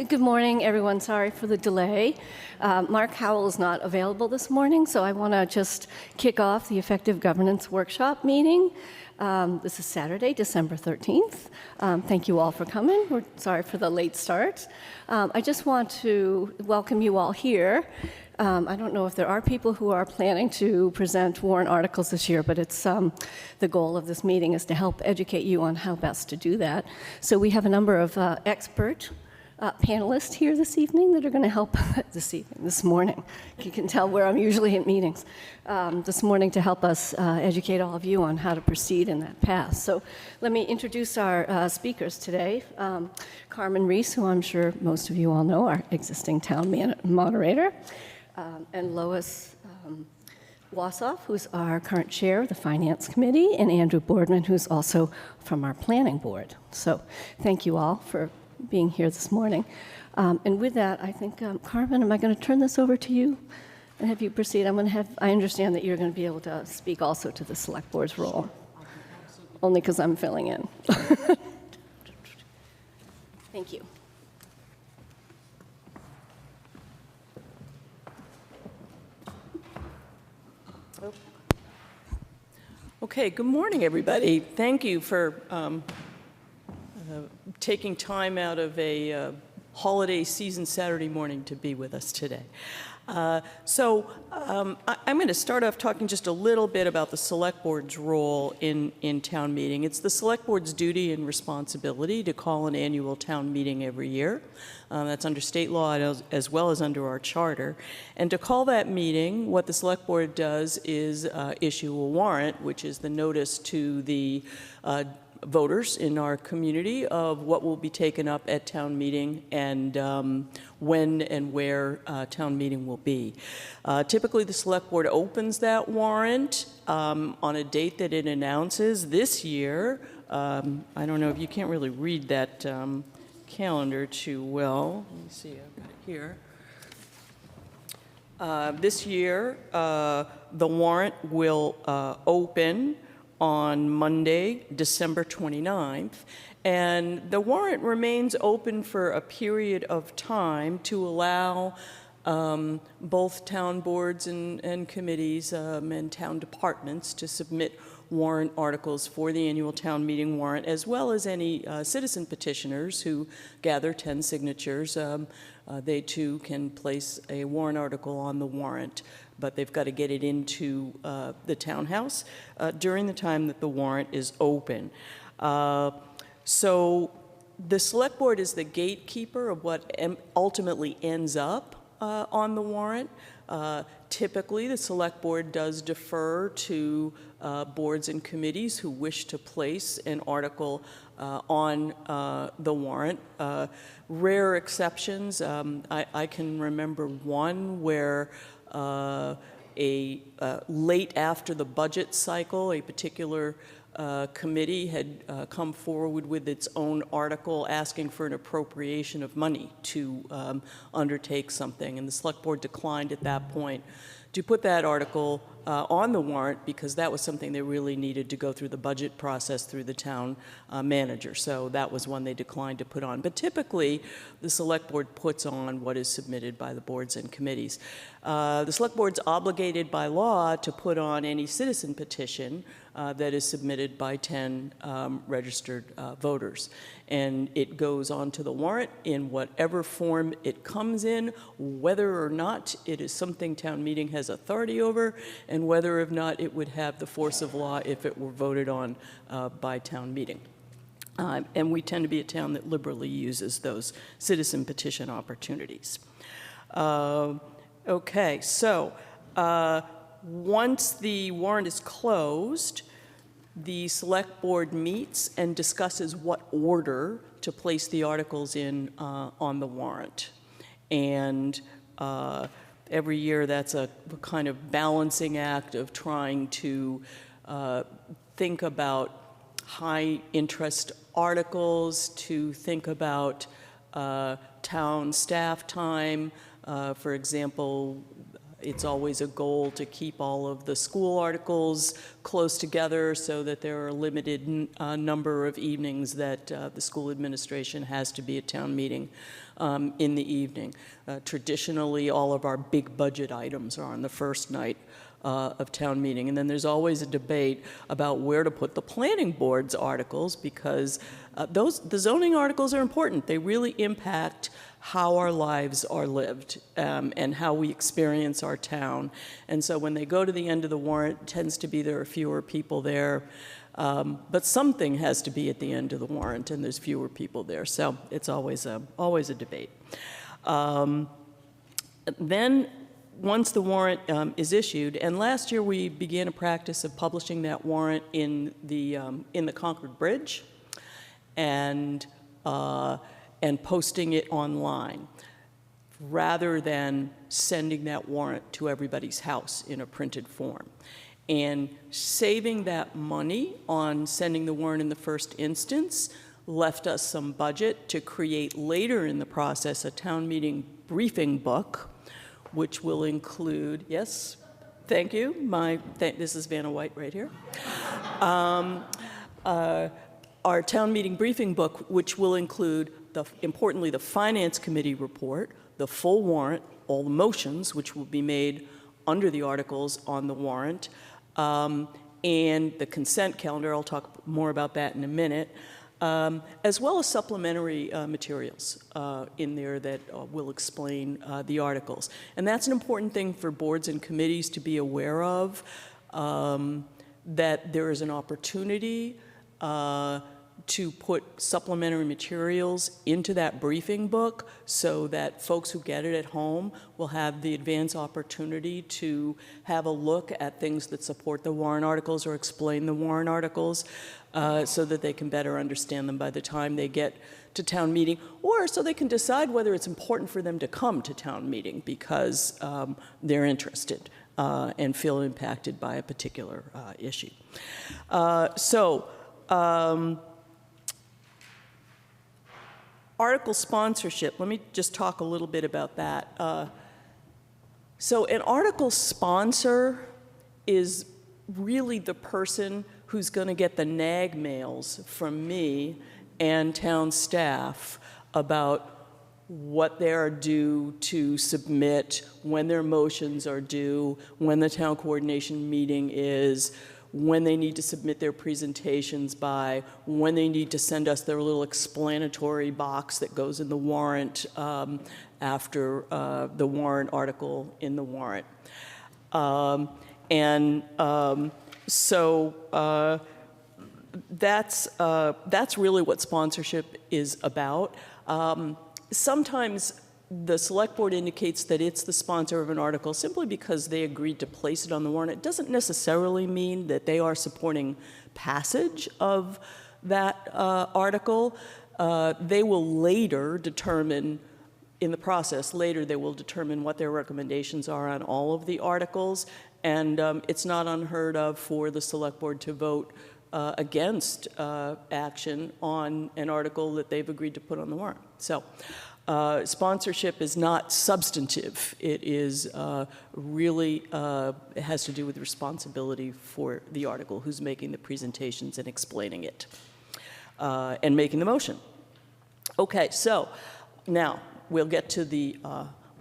Good morning, everyone. Sorry for the delay. Mark Howell is not available this morning, so I want to just kick off the Effective Governance Workshop meeting. This is Saturday, December 13th. Thank you all for coming. We're sorry for the late start. I just want to welcome you all here. I don't know if there are people who are planning to present warrant articles this year, but it's the goal of this meeting is to help educate you on how best to do that. So we have a number of expert panelists here this evening that are going to help this morning. You can tell where I'm usually at meetings. This morning to help us educate all of you on how to proceed in that path. So let me introduce our speakers today. Carmen Reese, who I'm sure most of you all know, our existing town moderator, and Lois Wassoff, who's our current chair of the Finance Committee, and Andrew Boardman, who's also from our Planning Board. So thank you all for being here this morning. And with that, I think, Carmen, am I going to turn this over to you and have you proceed? I understand that you're going to be able to speak also to the Select Board's role, only because I'm filling in. Thank you. Okay, good morning, everybody. Thank you for taking time out of a holiday season Saturday morning to be with us today. I'm going to start off talking just a little bit about the Select Board's role in town meeting. It's the Select Board's duty and responsibility to call an annual town meeting every year. That's under state law as well as under our charter. And to call that meeting, what the Select Board does is issue a warrant, which is the notice to the voters in our community of what will be taken up at town meeting and when and where town meeting will be. Typically, the Select Board opens that warrant on a date that it announces. This year, I don't know if you can't really read that calendar too well. Let me see, I've got it here. This year, the warrant will open on Monday, December 29th, and the warrant remains open for a period of time to allow both town boards and committees and town departments to submit warrant articles for the annual town meeting warrant, as well as any citizen petitioners who gather 10 signatures. They too can place a warrant article on the warrant, but they've got to get it into the townhouse during the time that the warrant is open. So the Select Board is the gatekeeper of what ultimately ends up on the warrant. Typically, the Select Board does defer to boards and committees who wish to place an article on the warrant. Rare exceptions, I can remember one where late after the budget cycle, a particular committee had come forward with its own article asking for an appropriation of money to undertake something, and the Select Board declined at that point to put that article on the warrant because that was something they really needed to go through the budget process through the town manager. So that was one they declined to put on. But typically, the Select Board puts on what is submitted by the boards and committees. The Select Board's obligated by law to put on any citizen petition that is submitted by 10 registered voters. And it goes onto the warrant in whatever form it comes in, whether or not it is something town meeting has authority over, and whether or not it would have the force of law if it were voted on by town meeting. And we tend to be a town that liberally uses those citizen petition opportunities. Okay, so once the warrant is closed, the Select Board meets and discusses what order to place the articles in on the warrant. And every year that's a kind of balancing act of trying to think about high interest articles, to think about town staff time. For example, It's always a goal to keep all of the school articles close together so that there are a limited number of evenings that the school administration has to be at town meeting in the evening. Traditionally, all of our big budget items are on the first night of town meeting. And then there's always a debate about where to put the planning board's articles, because the zoning articles are important. They really impact how our lives are lived and how we experience our town. And so when they go to the end of the warrant, it tends to be there are fewer people there. But something has to be at the end of the warrant, and there's fewer people there. So it's always a debate. Then once the warrant is issued, and last year we began a practice of publishing that warrant in the Concord Bridge and posting it online, rather than sending that warrant to everybody's house in a printed form. And saving that money on sending the warrant in the first instance left us some budget to create later in the process a town meeting briefing book, which will include, yes, thank you, this is Vanna White right here. Our town meeting briefing book, which will include, importantly, the Finance Committee report, the full warrant, all the motions, which will be made under the articles on the warrant, and the consent calendar. I'll talk more about that in a minute, as well as supplementary materials in there that will explain the articles. And that's an important thing for boards and committees to be aware of, that there is an opportunity to put supplementary materials into that briefing book so that folks who get it at home will have the advance opportunity to have a look at things that support the warrant articles or explain the warrant articles so that they can better understand them by the time they get to town meeting, or so they can decide whether it's important for them to come to town meeting because they're interested and feel impacted by a particular issue. Article sponsorship, let me just talk a little bit about that. So an article sponsor is really the person who's going to get the nag mails from me and town staff about what they are due to submit, when their motions are due, when the town coordination meeting is, when they need to submit their presentations by, when they need to send us their little explanatory box that goes in the warrant after the warrant article in the warrant. That's really what sponsorship is about. Sometimes the select board indicates that it's the sponsor of an article simply because they agreed to place it on the warrant. It doesn't necessarily mean that they are supporting passage of that article. They will later determine, in the process, they will determine what their recommendations are on all of the articles. And it's not unheard of for the select board to vote against action on an article that they've agreed to put on the warrant. So sponsorship is not substantive. It is really, it has to do with responsibility for the article, who's making the presentations and explaining it, and making the motion. Okay, so now we'll get to the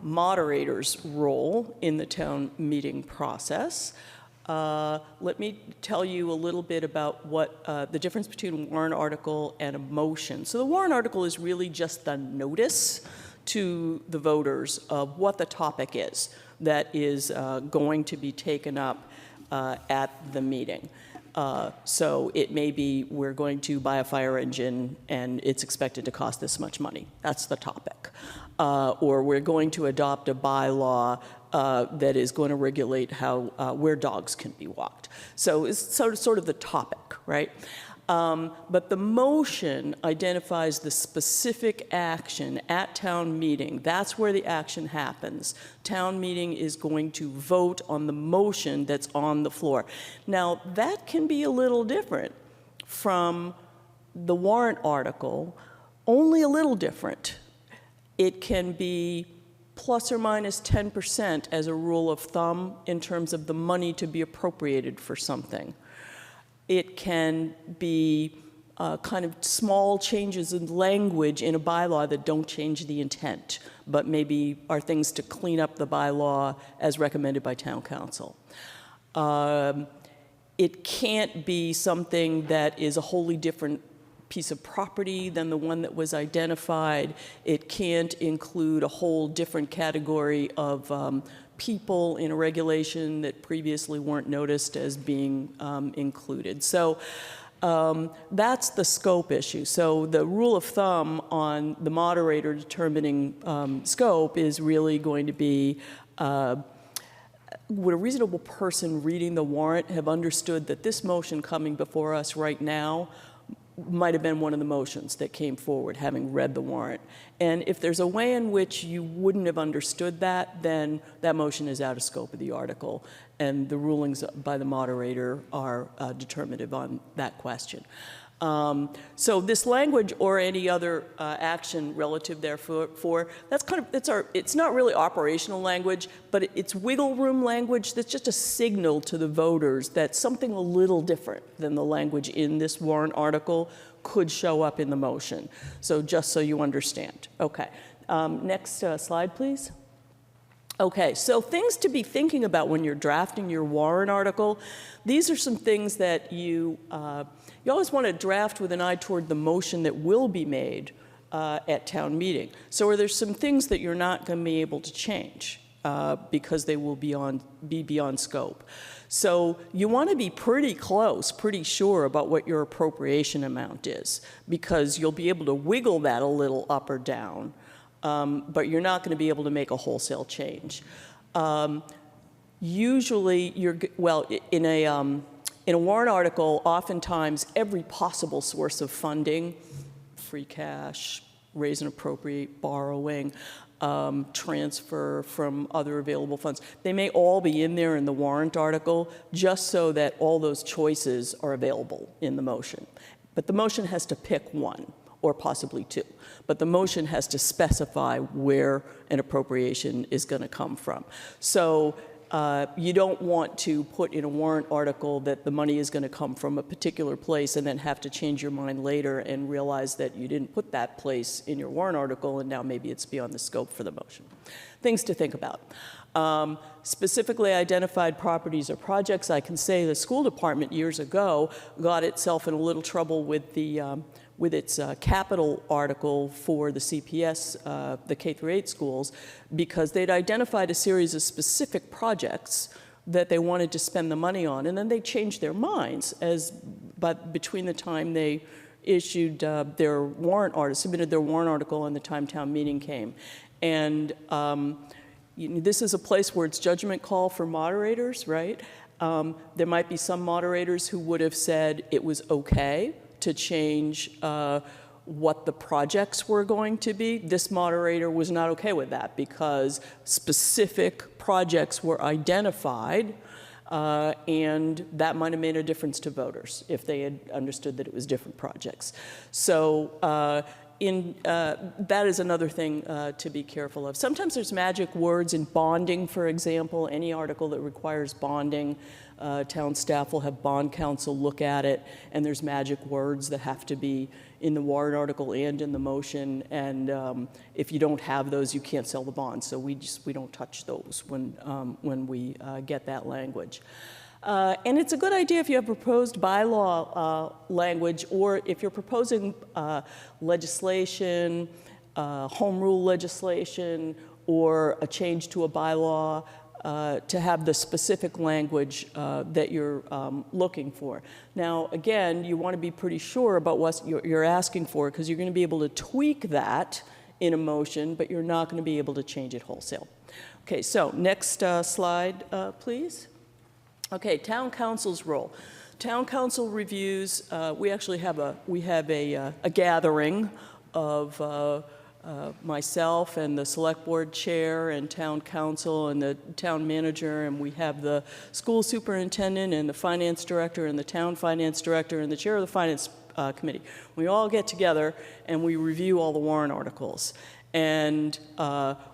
moderator's role in the town meeting process. Let me tell you a little bit about what the difference between a warrant article and a motion. So the warrant article is really just the notice to the voters of what the topic is that is going to be taken up at the meeting. So it may be, we're going to buy a fire engine and it's expected to cost this much money. That's the topic. Or we're going to adopt a bylaw that is going to regulate how where dogs can be walked. So it's sort of the topic, right? But the motion identifies the specific action at town meeting. That's where the action happens. Town meeting is going to vote on the motion that's on the floor. Now, that can be a little different from the warrant article, only a little different. It can be plus or minus 10% as a rule of thumb in terms of the money to be appropriated for something. It can be kind of small changes in language in a bylaw that don't change the intent, but maybe are things to clean up the bylaw as recommended by town council. It can't be something that is a wholly different piece of property than the one that was identified. It can't include a whole different category of people in a regulation that previously weren't noticed as being included. So that's the scope issue. So the rule of thumb on the moderator determining scope is really going to be, would a reasonable person reading the warrant have understood that this motion coming before us right now might have been one of the motions that came forward, having read the warrant. And if there's a way in which you wouldn't have understood that, then that motion is out of scope of the article, and the rulings by the moderator are determinative on that question. So this language or any other action relative therefore, that's kind of, it's not really operational language, but it's wiggle room language that's just a signal to the voters that something a little different than the language in this warrant article could show up in the motion. So just so you understand. Okay, next slide, please. Okay, so things to be thinking about when you're drafting your warrant article. These are some things that you always want to draft with an eye toward the motion that will be made at town meeting. So are there some things that you're not going to be able to change because they will be beyond scope? So you want to be pretty close, pretty sure about what your appropriation amount is, because you'll be able to wiggle that a little up or down. But you're not going to be able to make a wholesale change. Usually, in a warrant article, oftentimes every possible source of funding, free cash, raise and appropriate, borrowing, transfer from other available funds, they may all be in there in the warrant article just so that all those choices are available in the motion. But the motion has to pick one, or possibly two. But the motion has to specify where an appropriation is going to come from. So you don't want to put in a warrant article that the money is going to come from a particular place and then have to change your mind later and realize that you didn't put that place in your warrant article and now maybe it's beyond the scope for the motion. Things to think about. Specifically identified properties or projects, I can say the school department years ago got itself in a little trouble with its capital article for the CPS, the K-8 schools, because they'd identified a series of specific projects that they wanted to spend the money on, and then they changed their minds but between the time they issued their warrant article, submitted their warrant article, and the time town meeting came. And this is a place where it's judgment call for moderators, right? There might be some moderators who would have said it was okay to change what the projects were going to be. This moderator was not okay with that because specific projects were identified, and that might have made a difference to voters if they had understood that it was different projects. So that is another thing to be careful of. Sometimes there's magic words in bonding, for example. Any article that requires bonding, town staff will have bond counsel look at it, and there's magic words that have to be in the warrant article and in the motion, and if you don't have those, you can't sell the bond. So we don't touch those when we get that language. And it's a good idea if you have proposed bylaw language, or if you're proposing legislation, home rule legislation, or a change to a bylaw, to have the specific language that you're looking for. Now, again, you want to be pretty sure about what you're asking for, because you're going to be able to tweak that in a motion, but you're not going to be able to change it wholesale. Okay, so next slide, please. Okay, town council's role. Town council reviews. We actually have a gathering of myself and the select board chair and town council and the town manager, and we have the school superintendent and the finance director and the town finance director and the chair of the finance committee. We all get together and we review all the warrant articles. And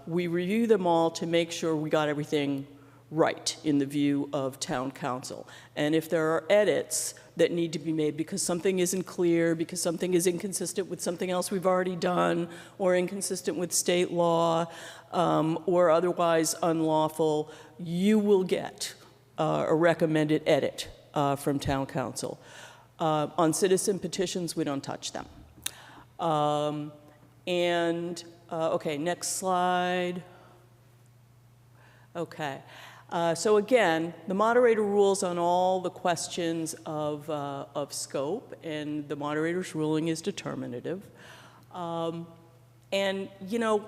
we review them all to make sure we got everything right in the view of town council. And if there are edits that need to be made because something isn't clear, because something is inconsistent with something else we've already done, or inconsistent with state law, or otherwise unlawful, you will get a recommended edit from town council. On citizen petitions, we don't touch them. Okay, next slide. Okay. So again, the moderator rules on all the questions of scope, and the moderator's ruling is determinative. And, you know,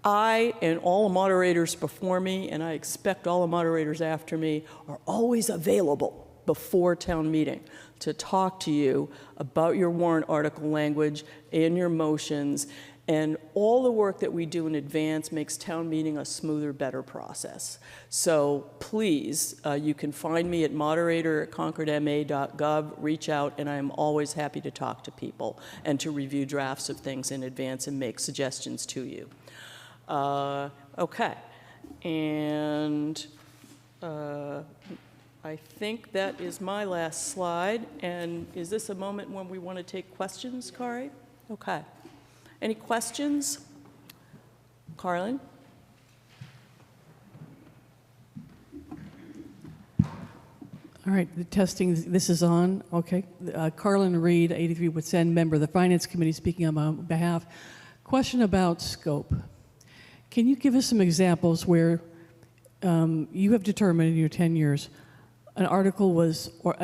I and all the moderators before me, and I expect all the moderators after me, are always available before town meeting to talk to you about your warrant article language and your motions. And all the work that we do in advance makes town meeting a smoother, better process. So please, you can find me at moderator@concordma.gov, reach out, and I'm always happy to talk to people and to review drafts of things in advance and make suggestions to you. Okay, and I think that is my last slide. And is this a moment when we want to take questions, Kari? Okay. Any questions? Carlin? All right, the testing, this is on, okay. Carlin Reed, 83 Woods End, member of the Finance Committee, speaking on my behalf. Question about scope. Can you give us some examples where you have determined in your 10 years an article was, or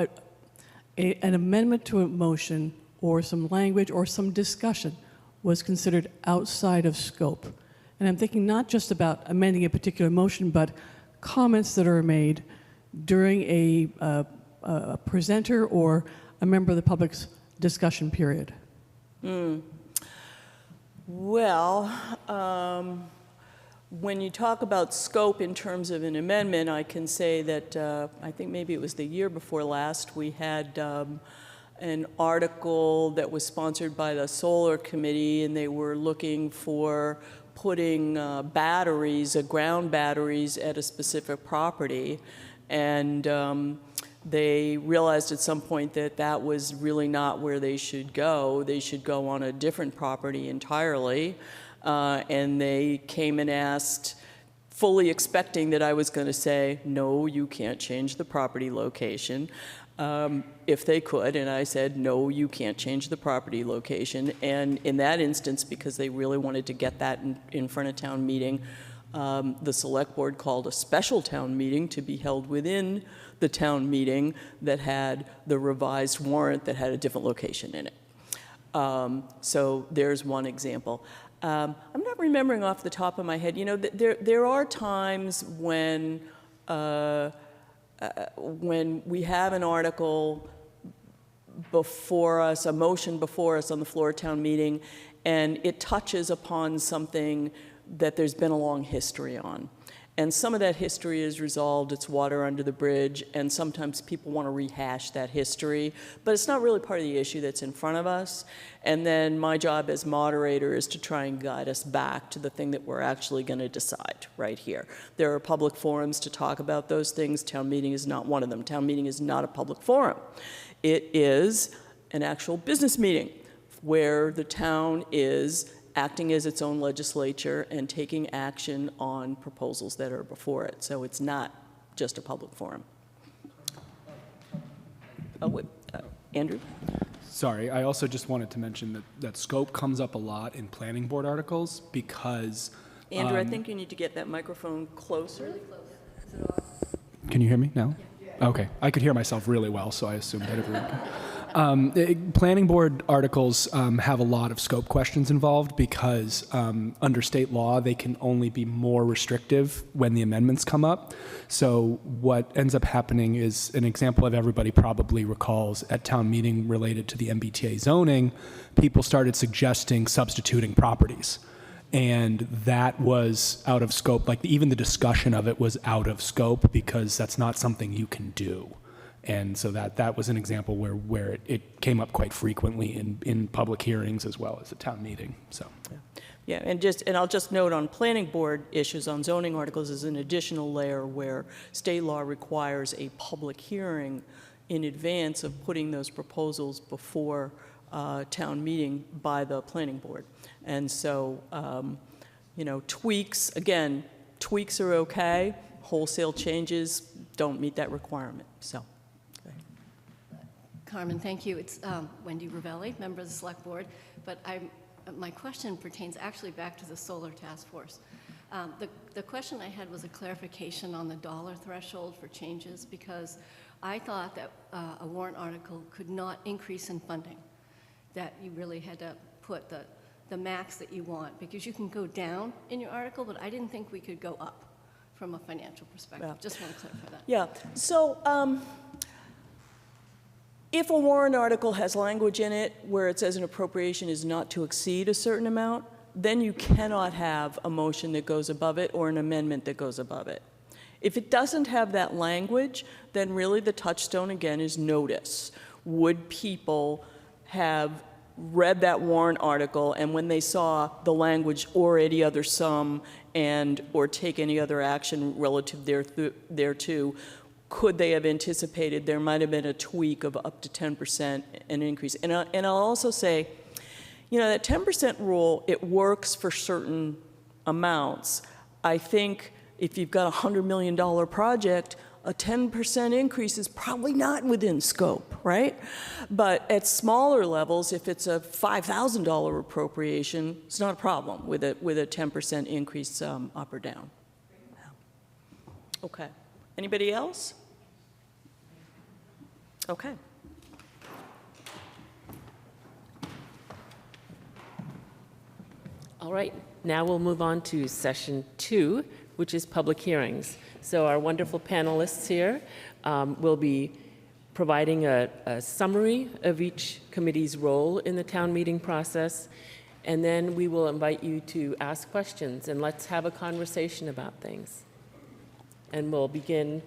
an amendment to a motion, or some language, or some discussion was considered outside of scope? And I'm thinking not just about amending a particular motion, but comments that are made during a presenter or a member of the public's discussion period. Well, when you talk about scope in terms of an amendment, I can say that I think maybe it was the year before last, we had an article that was sponsored by the Solar Committee, and they were looking for putting batteries, ground batteries, at a specific property. And they realized at some point that that was really not where they should go. They should go on a different property entirely. And they came and asked, fully expecting that I was going to say, no, you can't change the property location, if they could. And I said, no, you can't change the property location. And in that instance, because they really wanted to get that in front of town meeting, the select board called a special town meeting to be held within the town meeting that had the revised warrant that had a different location in it. So there's one example. I'm not remembering off the top of my head. You know, there are times when we have an article before us, a motion before us on the floor of town meeting, and it touches upon something that there's been a long history on. And some of that history is resolved, it's water under the bridge, and sometimes people want to rehash that history, but it's not really part of the issue that's in front of us. And then my job as moderator is to try and guide us back to the thing that we're actually going to decide right here. There are public forums to talk about those things. Town meeting is not one of them. Town meeting is not a public forum. It is an actual business meeting where the town is acting as its own legislature and taking action on proposals that are before it. So it's not just a public forum. Oh, wait, Andrew? Sorry, I also just wanted to mention that scope comes up a lot in planning board articles because... Andrew, I think you need to get that microphone closer. Really close. Is it off? Can you hear me now? Yeah. Okay, I could hear myself really well, so I assumed that everyone could. Planning board articles have a lot of scope questions involved because under state law, they can only be more restrictive when the amendments come up. So what ends up happening is an example of everybody probably recalls at town meeting related to the MBTA zoning, people started suggesting substituting properties. And that was out of scope. Like even the discussion of it was out of scope because that's not something you can do. And so that was an example where it came up quite frequently in public hearings as well as at town meeting. So. Yeah, and I'll just note on planning board issues on zoning articles is an additional layer where state law requires a public hearing in advance of putting those proposals before town meeting by the planning board. And so, tweaks are okay. Wholesale changes don't meet that requirement, so. Carmen, thank you. It's Wendy Ravelli, member of the Select Board, but my question pertains actually back to the solar task force. The question I had was a clarification on the dollar threshold for changes, because I thought that a warrant article could not increase in funding, that you really had to put the max that you want, because you can go down in your article, but I didn't think we could go up from a financial perspective. Yeah. Just want to clarify that. Yeah, so if a warrant article has language in it where it says an appropriation is not to exceed a certain amount, then you cannot have a motion that goes above it or an amendment that goes above it. If it doesn't have that language, then really the touchstone again is notice. Would people have read that warrant article, and when they saw the language or any other sum or take any other action relative thereto, could they have anticipated there might have been a tweak of up to 10% an increase? And I'll also say, that 10% rule, it works for certain amounts. I think if you've got a $100 million project, a 10% increase is probably not within scope, right? But at smaller levels, if it's a $5,000 appropriation, it's not a problem with a 10% increase up or down. Okay. Anybody else? Okay. All right, now we'll move on to session 2, which is public hearings. So our wonderful panelists here will be providing a summary of each committee's role in the town meeting process, and then we will invite you to ask questions, and let's have a conversation about things. And we'll begin.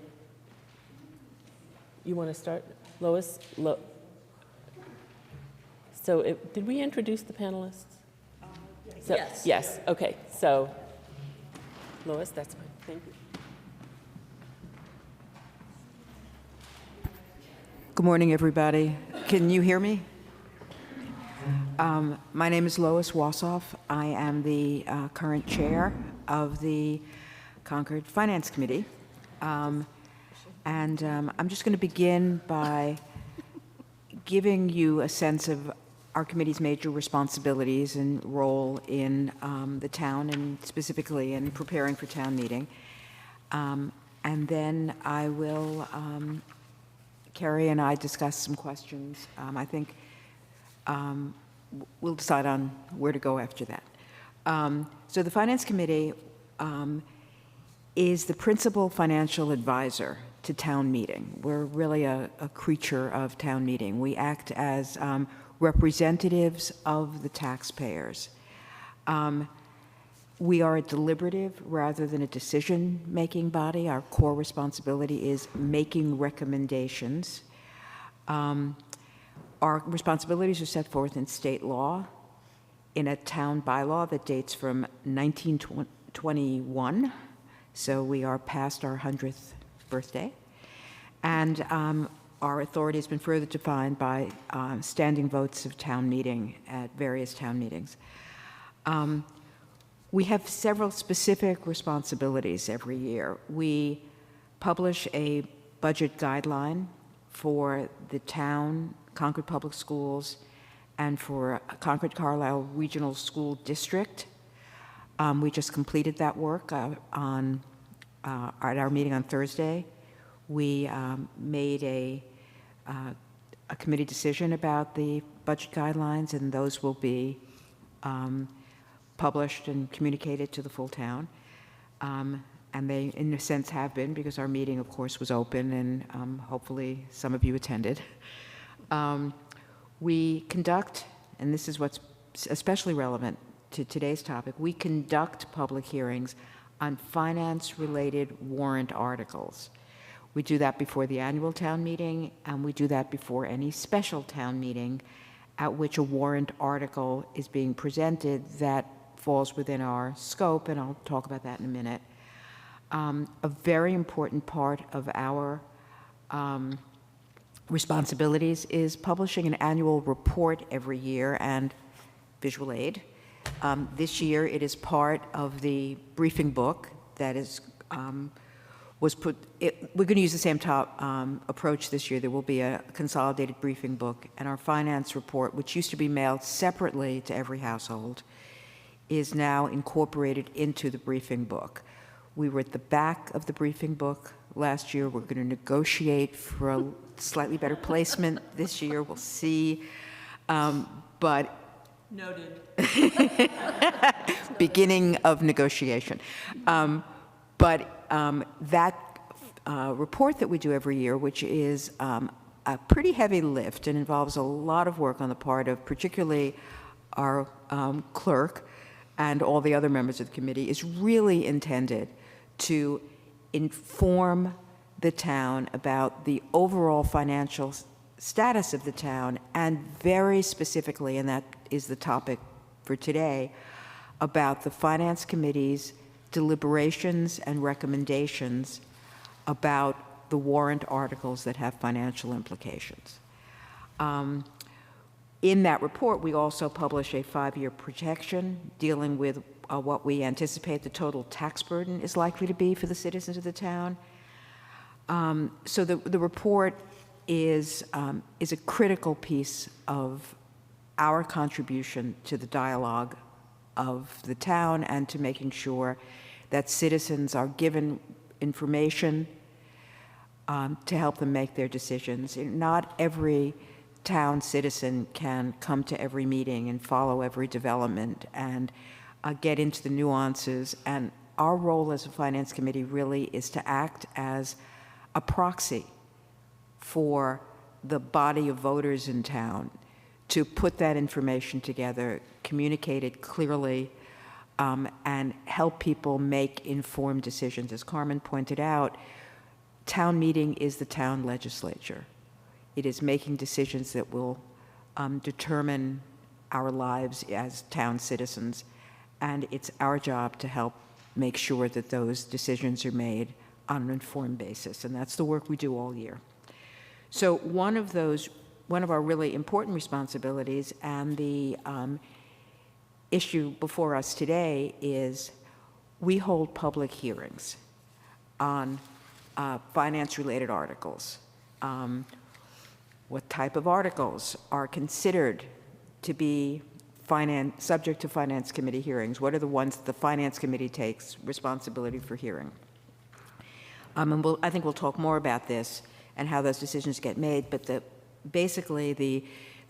You want to start, Lois? So did we introduce the panelists? Yes. Yes, okay, so, Lois, that's fine, thank you. Good morning, everybody. Can you hear me? My name is Lois Wassoff. I am the current chair of the Concord Finance Committee. I'm just going to begin by giving you a sense of our committee's major responsibilities and role in the town, and specifically in preparing for town meeting. And then I will, Carrie and I discuss some questions. I think we'll decide on where to go after that. So the Finance Committee is the principal financial advisor to town meeting. We're really a creature of town meeting. We act as representatives of the taxpayers. We are a deliberative rather than a decision-making body. Our core responsibility is making recommendations. Our responsibilities are set forth in state law, in a town bylaw that dates from 1921, so we are past our 100th birthday. And our authority has been further defined by standing votes of town meeting at various town meetings. We have several specific responsibilities every year. We publish a budget guideline for the town, Concord Public Schools, and for Concord Carlisle Regional School District. We just completed that work at our meeting on Thursday. We made a committee decision about the budget guidelines, and those will be published and communicated to the full town. And they, in a sense, have been, because our meeting, of course, was open, and hopefully some of you attended. We conduct, and this is what's especially relevant to today's topic, we conduct public hearings on finance-related warrant articles. We do that before the annual town meeting, and we do that before any special town meeting at which a warrant article is being presented that falls within our scope, and I'll talk about that in a minute. A very important part of our responsibilities is publishing an annual report every year and visual aid. This year, it is part of the briefing book that is was put. We're going to use the same approach this year. There will be a consolidated briefing book, and our finance report, which used to be mailed separately to every household, is now incorporated into the briefing book. We were at the back of the briefing book last year. We're going to negotiate for a slightly better placement this year. We'll see. But Noted. beginning of negotiation. That report that we do every year, which is a pretty heavy lift and involves a lot of work on the part of particularly our clerk and all the other members of the committee, is really intended to inform the town about the overall financial status of the town, and very specifically, and that is the topic for today, about the Finance Committee's deliberations and recommendations about the warrant articles that have financial implications. In that report, we also publish a 5-year projection dealing with what we anticipate the total tax burden is likely to be for the citizens of the town. So the report is a critical piece of our contribution to the dialogue of the town and to making sure that citizens are given information to help them make their decisions. Not every town citizen can come to every meeting and follow every development and get into the nuances. And our role as a finance committee really is to act as a proxy for the body of voters in town, to put that information together, communicate it clearly, and help people make informed decisions. As Carmen pointed out, town meeting is the town legislature. It is making decisions that will determine our lives as town citizens, and it's our job to help make sure that those decisions are made on an informed basis, and that's the work we do all year. So one of our really important responsibilities, and the issue before us today, is we hold public hearings on finance-related articles. What type of articles are considered to be subject to Finance Committee hearings? What are the ones that the Finance Committee takes responsibility for hearing? And I think we'll talk more about this and how those decisions get made, but basically the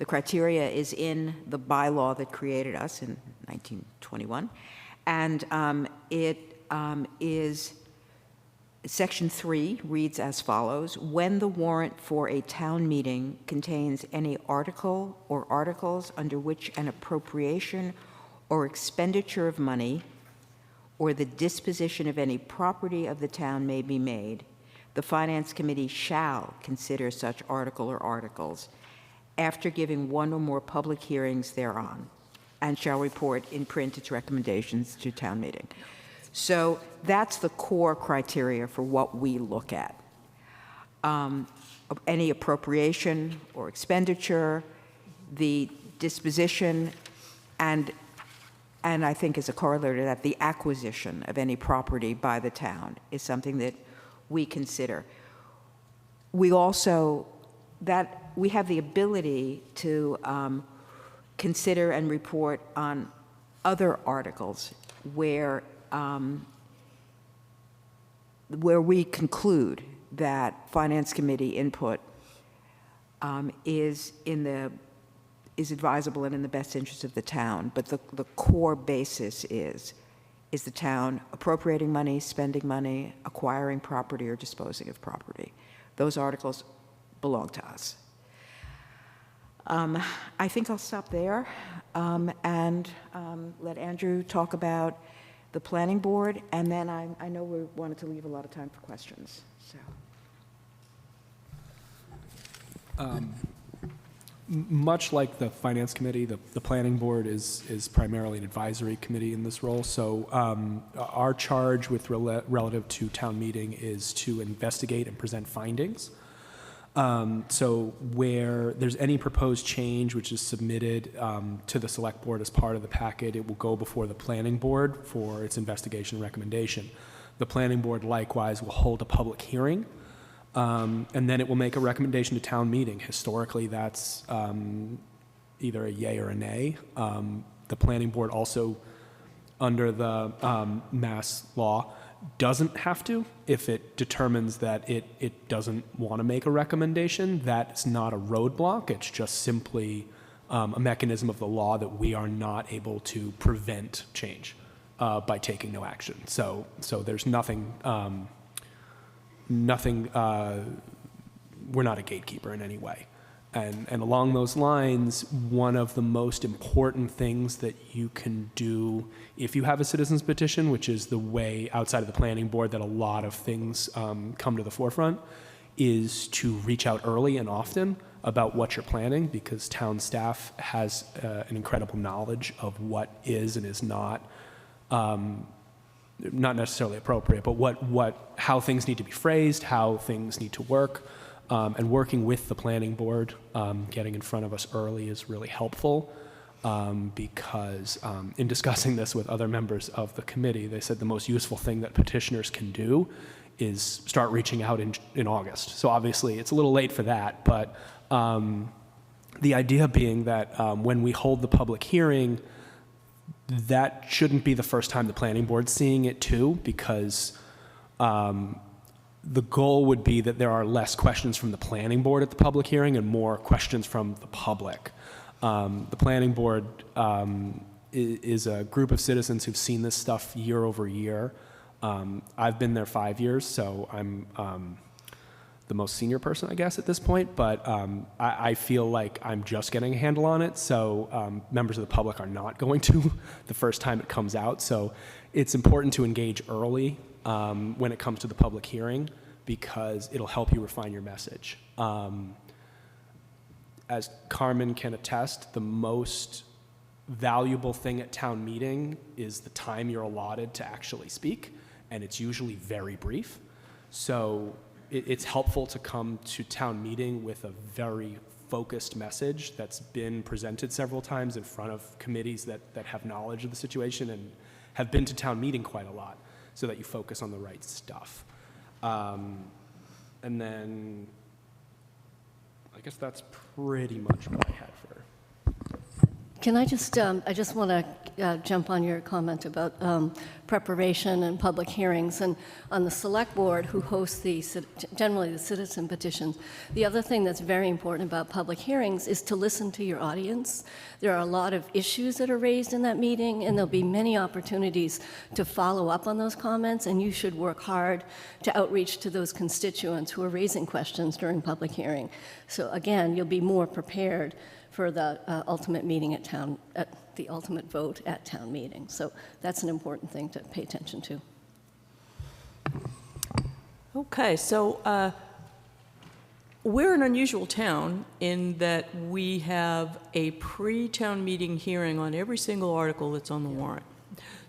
criteria is in the bylaw that created us in 1921, and it is Section 3 reads as follows: when the warrant for a town meeting contains any article or articles under which an appropriation or expenditure of money or the disposition of any property of the town may be made, the Finance Committee shall consider such article or articles after giving one or more public hearings thereon, and shall report in print its recommendations to town meeting. So that's the core criteria for what we look at. Any appropriation or expenditure, the disposition, and I think as a corollary to that, the acquisition of any property by the town is something that we consider. We also, we have the ability to consider and report on other articles where we conclude that Finance Committee input is advisable and in the best interest of the town. But the core basis is the town appropriating money, spending money, acquiring property, or disposing of property. Those articles belong to us. I think I'll stop there and let Andrew talk about the planning board, and then I know we wanted to leave a lot of time for questions. So, Much like the Finance Committee, the Planning Board is primarily an advisory committee in this role. So our charge with relative to town meeting is to investigate and present findings. So where there's any proposed change which is submitted to the Select Board as part of the packet, it will go before the Planning Board for its investigation and recommendation. The Planning Board likewise will hold a public hearing. And then it will make a recommendation to town meeting. Historically, that's either a yay or a nay. The planning board also, under the Mass law, doesn't have to. If it determines that it doesn't want to make a recommendation, that's not a roadblock. It's just simply a mechanism of the law that we are not able to prevent change by taking no action. So there's nothing... we're not a gatekeeper in any way. And along those lines, one of the most important things that you can do if you have a citizen's petition, which is the way outside of the planning board that a lot of things come to the forefront, is to reach out early and often about what you're planning, because town staff has an incredible knowledge of what is and is not necessarily appropriate, but how things need to be phrased, how things need to work, and working with the planning board, getting in front of us early is really helpful, because in discussing this with other members of the committee, they said the most useful thing that petitioners can do is start reaching out in August. So obviously it's a little late for that, but the idea being that when we hold the public hearing, that shouldn't be the first time the planning board's seeing it too, because the goal would be that there are less questions from the planning board at the public hearing and more questions from the public. The planning board is a group of citizens who've seen this stuff year over year. I've been there 5 years, so I'm the most senior person, I guess, at this point, but I feel like I'm just getting a handle on it, so members of the public are not going to the first time it comes out. So it's important to engage early when it comes to the public hearing, because it'll help you refine your message. As Carmen can attest, the most valuable thing at town meeting is the time you're allotted to actually speak, and it's usually very brief. So it's helpful to come to town meeting with a very focused message that's been presented several times in front of committees that have knowledge of the situation and have been to town meeting quite a lot, so that you focus on the right stuff. And then I guess that's pretty much what I had for. Can I just want to jump on your comment about preparation and public hearings, and on the select board who hosts generally the citizen petitions. The other thing that's very important about public hearings is to listen to your audience. There are a lot of issues that are raised in that meeting, and there'll be many opportunities to follow up on those comments, and you should work hard to outreach to those constituents who are raising questions during public hearing. So again, you'll be more prepared for the ultimate meeting at the ultimate vote at town meeting. So that's an important thing to pay attention to. Okay, so we're an unusual town in that we have a pre-town meeting hearing on every single article that's on the warrant.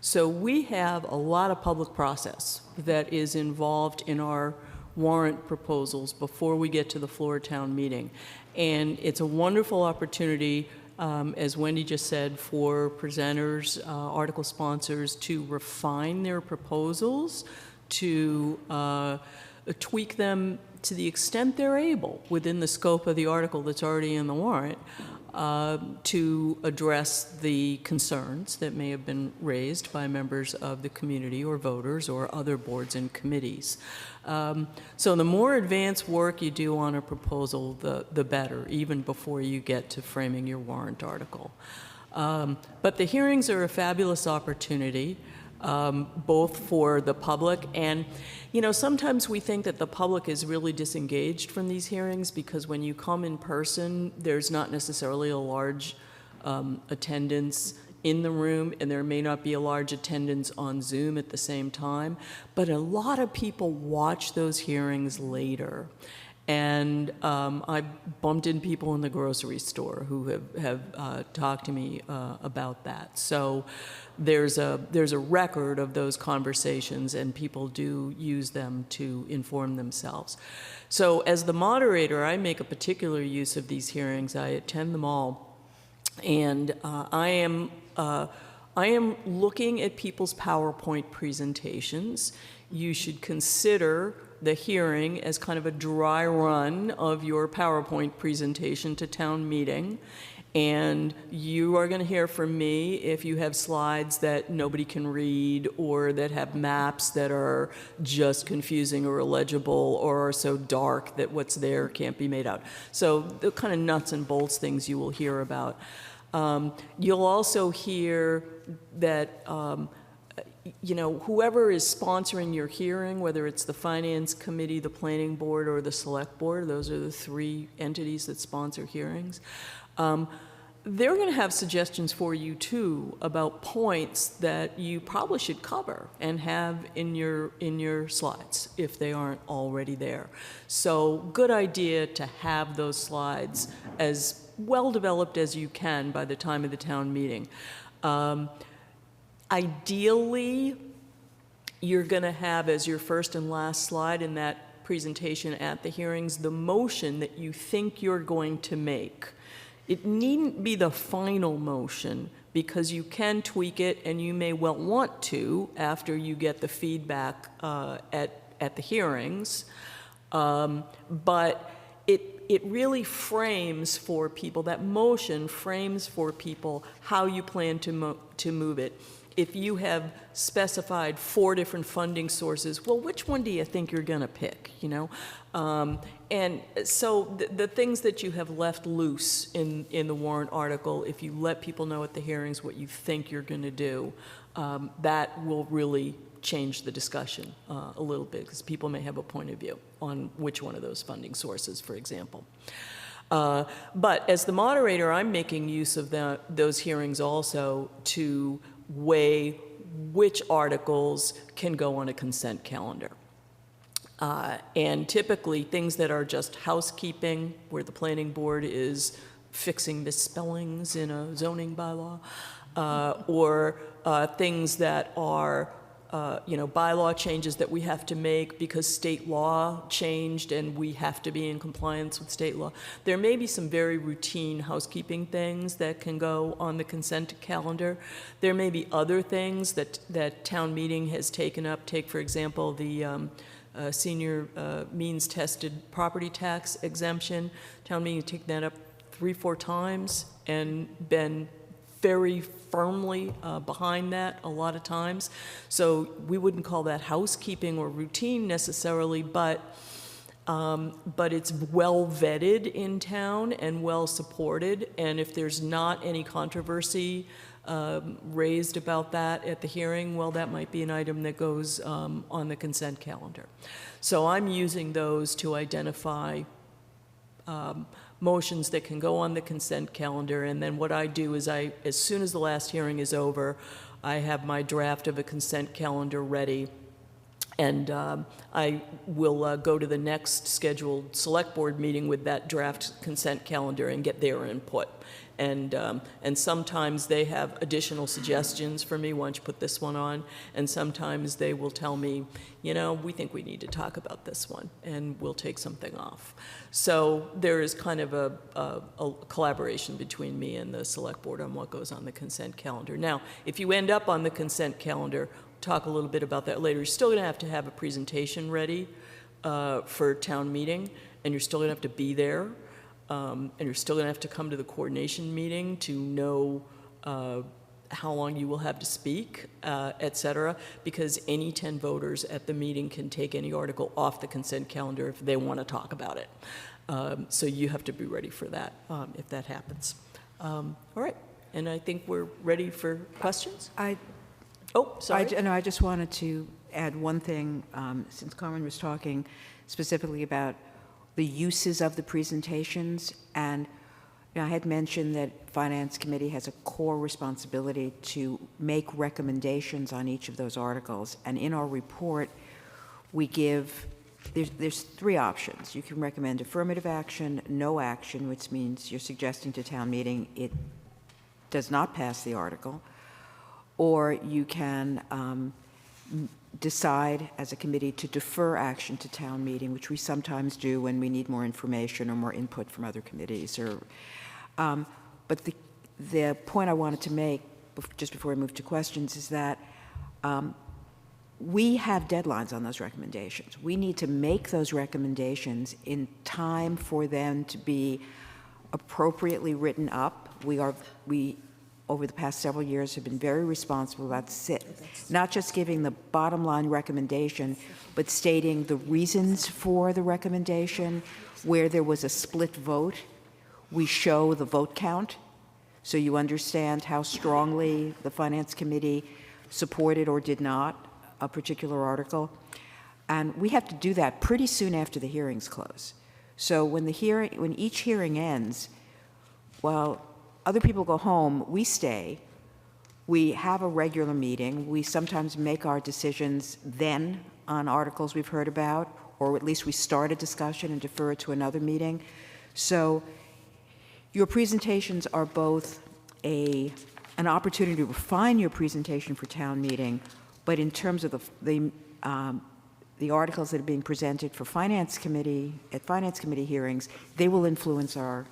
So we have a lot of public process that is involved in our warrant proposals before we get to the floor town meeting. And it's a wonderful opportunity, as Wendy just said, for presenters, article sponsors to refine their proposals, to tweak them to the extent they're able within the scope of the article that's already in the warrant, to address the concerns that may have been raised by members of the community or voters or other boards and committees. So the more advanced work you do on a proposal, the better, even before you get to framing your warrant article. But the hearings are a fabulous opportunity, both for the public and, you know, sometimes we think that the public is really disengaged from these hearings because when you come in person, there's not necessarily a large attendance in the room, and there may not be a large attendance on Zoom at the same time, but a lot of people watch those hearings later. And I bumped into people in the grocery store who have talked to me about that. So there's a record of those conversations, and people do use them to inform themselves. So as the moderator, I make a particular use of these hearings. I attend them all, and I am looking at people's PowerPoint presentations. You should consider the hearing as kind of a dry run of your PowerPoint presentation to town meeting. And you are going to hear from me if you have slides that nobody can read, or that have maps that are just confusing or illegible, or are so dark that what's there can't be made out. So the kind of nuts and bolts things you will hear about. You'll also hear that whoever is sponsoring your hearing, whether it's the Finance Committee, the Planning Board, or the Select Board, those are the three entities that sponsor hearings, they're going to have suggestions for you, too, about points that you probably should cover and have in your slides if they aren't already there. So good idea to have those slides as well developed as you can by the time of the town meeting. Ideally, you're going to have as your first and last slide in that presentation at the hearings the motion that you think you're going to make. It needn't be the final motion, because you can tweak it, and you may well want to after you get the feedback at the hearings. But it really frames for people, that motion frames for people how you plan to move it. If you have specified 4 different funding sources, well, which one do you think you're going to pick, And so the things that you have left loose in the warrant article, if you let people know at the hearings what you think you're going to do, that will really change the discussion a little bit, because people may have a point of view on which one of those funding sources, for example. But as the moderator, I'm making use of those hearings also to weigh which articles can go on a consent calendar. And typically, things that are just housekeeping, where the planning board is fixing misspellings in a zoning bylaw, or things that are bylaw changes that we have to make because state law changed and we have to be in compliance with state law. There may be some very routine housekeeping things that can go on the consent calendar. There may be other things that town meeting has taken up. Take, for example, the senior means-tested property tax exemption. Town meeting has taken that up 3-4 times and been very firmly behind that a lot of times. So we wouldn't call that housekeeping or routine necessarily, but it's well vetted in town and well supported. And if there's not any controversy raised about that at the hearing, well, that might be an item that goes on the consent calendar. So I'm using those to identify motions that can go on the consent calendar, and then what I do is as soon as the last hearing is over, I have my draft of a consent calendar ready, and I will go to the next scheduled select board meeting with that draft consent calendar and get their input. And sometimes they have additional suggestions for me, why don't you put this one on? And sometimes they will tell me, we think we need to talk about this one, and we'll take something off. So there is kind of a collaboration between me and the select board on what goes on the consent calendar. Now, if you end up on the consent calendar, talk a little bit about that later. You're still going to have a presentation ready for town meeting, and you're still going to have to be there. And you're still going to have to come to the coordination meeting to know how long you will have to speak, et cetera, because any 10 voters at the meeting can take any article off the consent calendar if they want to talk about it. So you have to be ready for that if that happens. All right, and I think we're ready for questions. Sorry. I just wanted to add one thing, since Carmen was talking specifically about the uses of the presentations, and I had mentioned that Finance Committee has a core responsibility to make recommendations on each of those articles, and in our report we give there's three options. You can recommend affirmative action, no action, which means you're suggesting to town meeting it does not pass the article, or you can decide as a committee to defer action to town meeting, which we sometimes do when we need more information or more input from other committees. But the point I wanted to make just before we move to questions is that we have deadlines on those recommendations. We need to make those recommendations in time for them to be appropriately written up. We, over the past several years, have been very responsible about not just giving the bottom line recommendation, but stating the reasons for the recommendation. Where there was a split vote, we show the vote count, so you understand how strongly the Finance Committee supported or did not a particular article. And we have to do that pretty soon after the hearings close. So when each hearing ends, while other people go home, we stay. We have a regular meeting. We sometimes make our decisions then on articles we've heard about, or at least we start a discussion and defer it to another meeting. So your presentations are both an opportunity to refine your presentation for town meeting, but in terms of the articles that are being presented for Finance Committee, at Finance Committee hearings, they will influence our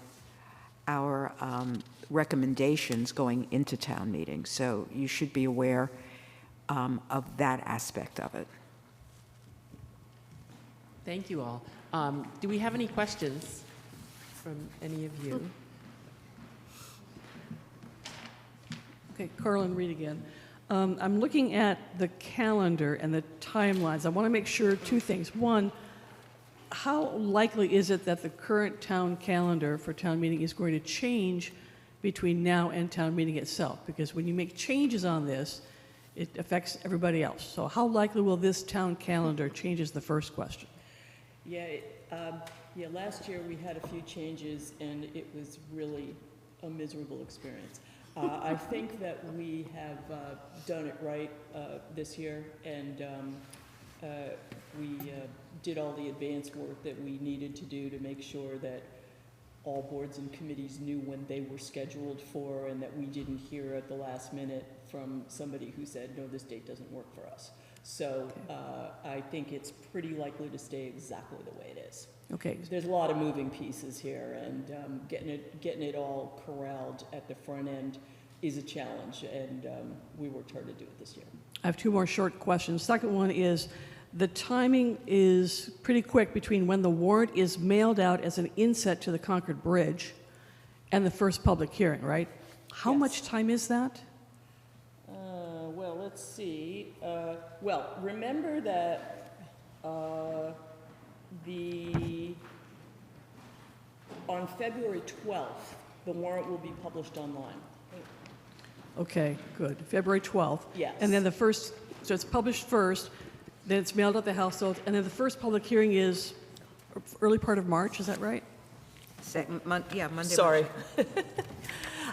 recommendations going into town meetings. So you should be aware of that aspect of it. Thank you all. Do we have any questions from any of you? Okay, Carlin, read again. I'm looking at the calendar and the timelines. I want to make sure two things. One, how likely is it that the current town calendar for town meeting is going to change between now and town meeting itself? Because when you make changes on this, it affects everybody else. So how likely will this town calendar change is the first question. Yeah, last year we had a few changes, and it was really a miserable experience. I think that we have done it right this year, and we did all the advance work that we needed to do to make sure that all boards and committees knew when they were scheduled for, and that we didn't hear at the last minute from somebody who said, no, this date doesn't work for us. So I think it's pretty likely to stay exactly the way it is. Okay. There's a lot of moving pieces here, and getting it all corralled at the front end is a challenge, and we worked hard to do it this year. I have two more short questions. Second one is, the timing is pretty quick between when the warrant is mailed out as an inset to the Concord Bridge and the first public hearing, right? How Yes. much time is that? Well, let's see. Remember that on February 12th, the warrant will be published online. Okay, good. February 12th. Yes. And then so it's published first, then it's mailed at the House, and then the first public hearing is early part of March, is that right? Monday. Sorry.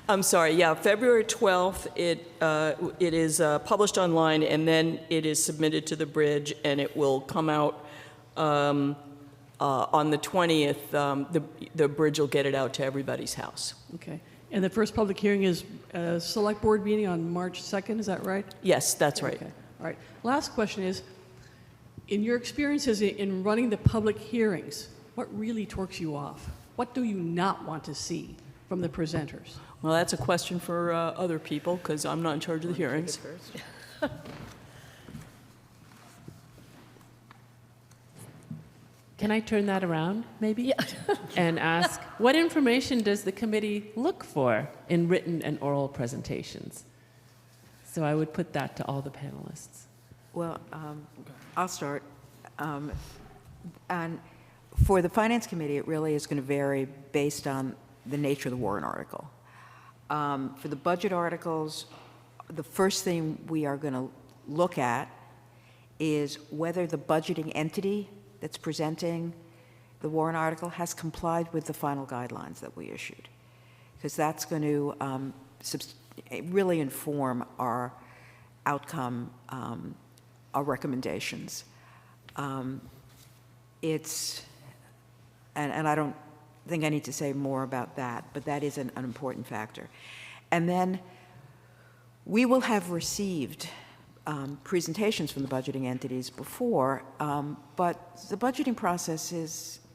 I'm sorry, yeah, February 12th, it is published online, and then it is submitted to the bridge, and it will come out on the 20th. The bridge will get it out to everybody's house. Okay. And the first public hearing is a select board meeting on March 2nd, is that right? Yes, that's right. Okay, all right. Last question is, in your experiences in running the public hearings, what really torques you off? What do you not want to see from the presenters? Well, that's a question for other people, because I'm not in charge of the hearings. Can I turn that around, maybe? Yeah. And ask, what information does the committee look for in written and oral presentations? So I would put that to all the panelists. Well, I'll start. And for the Finance Committee, it really is going to vary based on the nature of the warrant article. For the budget articles, the first thing we are going to look at is whether the budgeting entity that's presenting the warrant article has complied with the final guidelines that we issued, because that's going to really inform our outcome, our recommendations. it's, and I don't think I need to say more about that, but that is an important factor. And then we will have received presentations from the budgeting entities before, but the budgeting process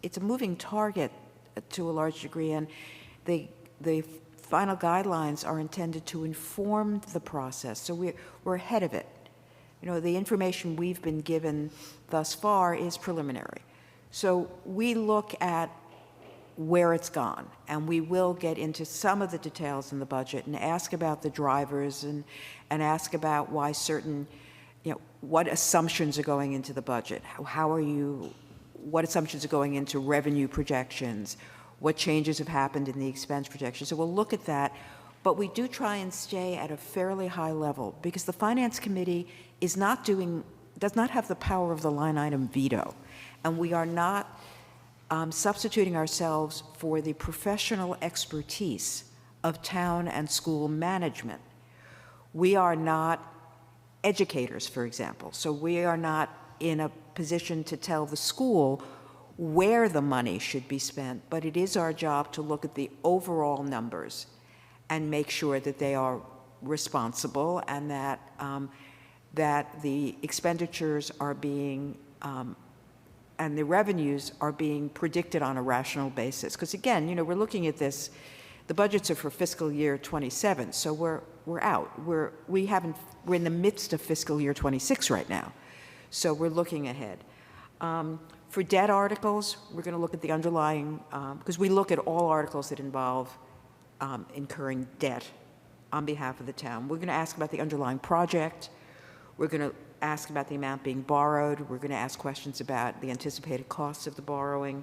it's a moving target to a large degree, and the final guidelines are intended to inform the process, so we're ahead of it. You know, the information we've been given thus far is preliminary. So we look at where it's gone, and we will get into some of the details in the budget and ask about the drivers and ask about why certain, you know, what assumptions are going into the budget. What assumptions are going into revenue projections? What changes have happened in the expense projections? So we'll look at that, but we do try and stay at a fairly high level because the Finance Committee does not have the power of the line item veto, and we are not substituting ourselves for the professional expertise of town and school management. We are not educators, for example, so we are not in a position to tell the school where the money should be spent, but it is our job to look at the overall numbers and make sure that they are responsible and that that the expenditures are being and the revenues are being predicted on a rational basis. Because again, you know, we're looking at this, the budgets are for fiscal year 27, so we're out. We're in the midst of fiscal year 26 right now. So we're looking ahead. For debt articles, we're going to look at the underlying, because we look at all articles that involve incurring debt on behalf of the town. We're going to ask about the underlying project. We're going to ask about the amount being borrowed. We're going to ask questions about the anticipated costs of the borrowing.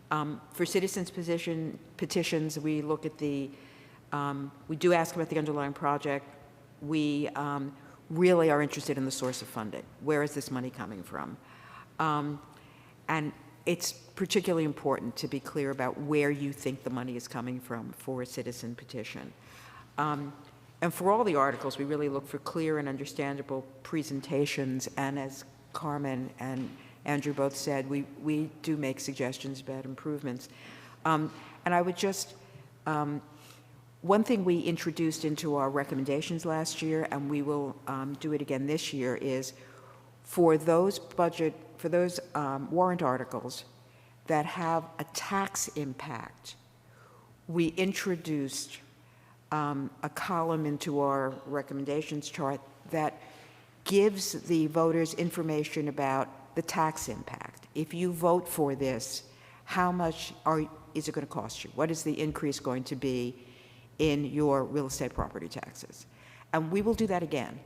For citizens' petitions, we look at we do ask about the underlying project. We really are interested in the source of funding. Where is this money coming from? And it's particularly important to be clear about where you think the money is coming from for a citizen petition. And for all the articles, we really look for clear and understandable presentations, and as Carmen and Andrew both said, we do make suggestions about improvements. And I would just, one thing we introduced into our recommendations last year, and we will do it again this year, is for those warrant articles that have a tax impact, we introduced a column into our recommendations chart that gives the voters information about the tax impact. If you vote for this, how much is it going to cost you? What is the increase going to be in your real estate property taxes? And we will do that again.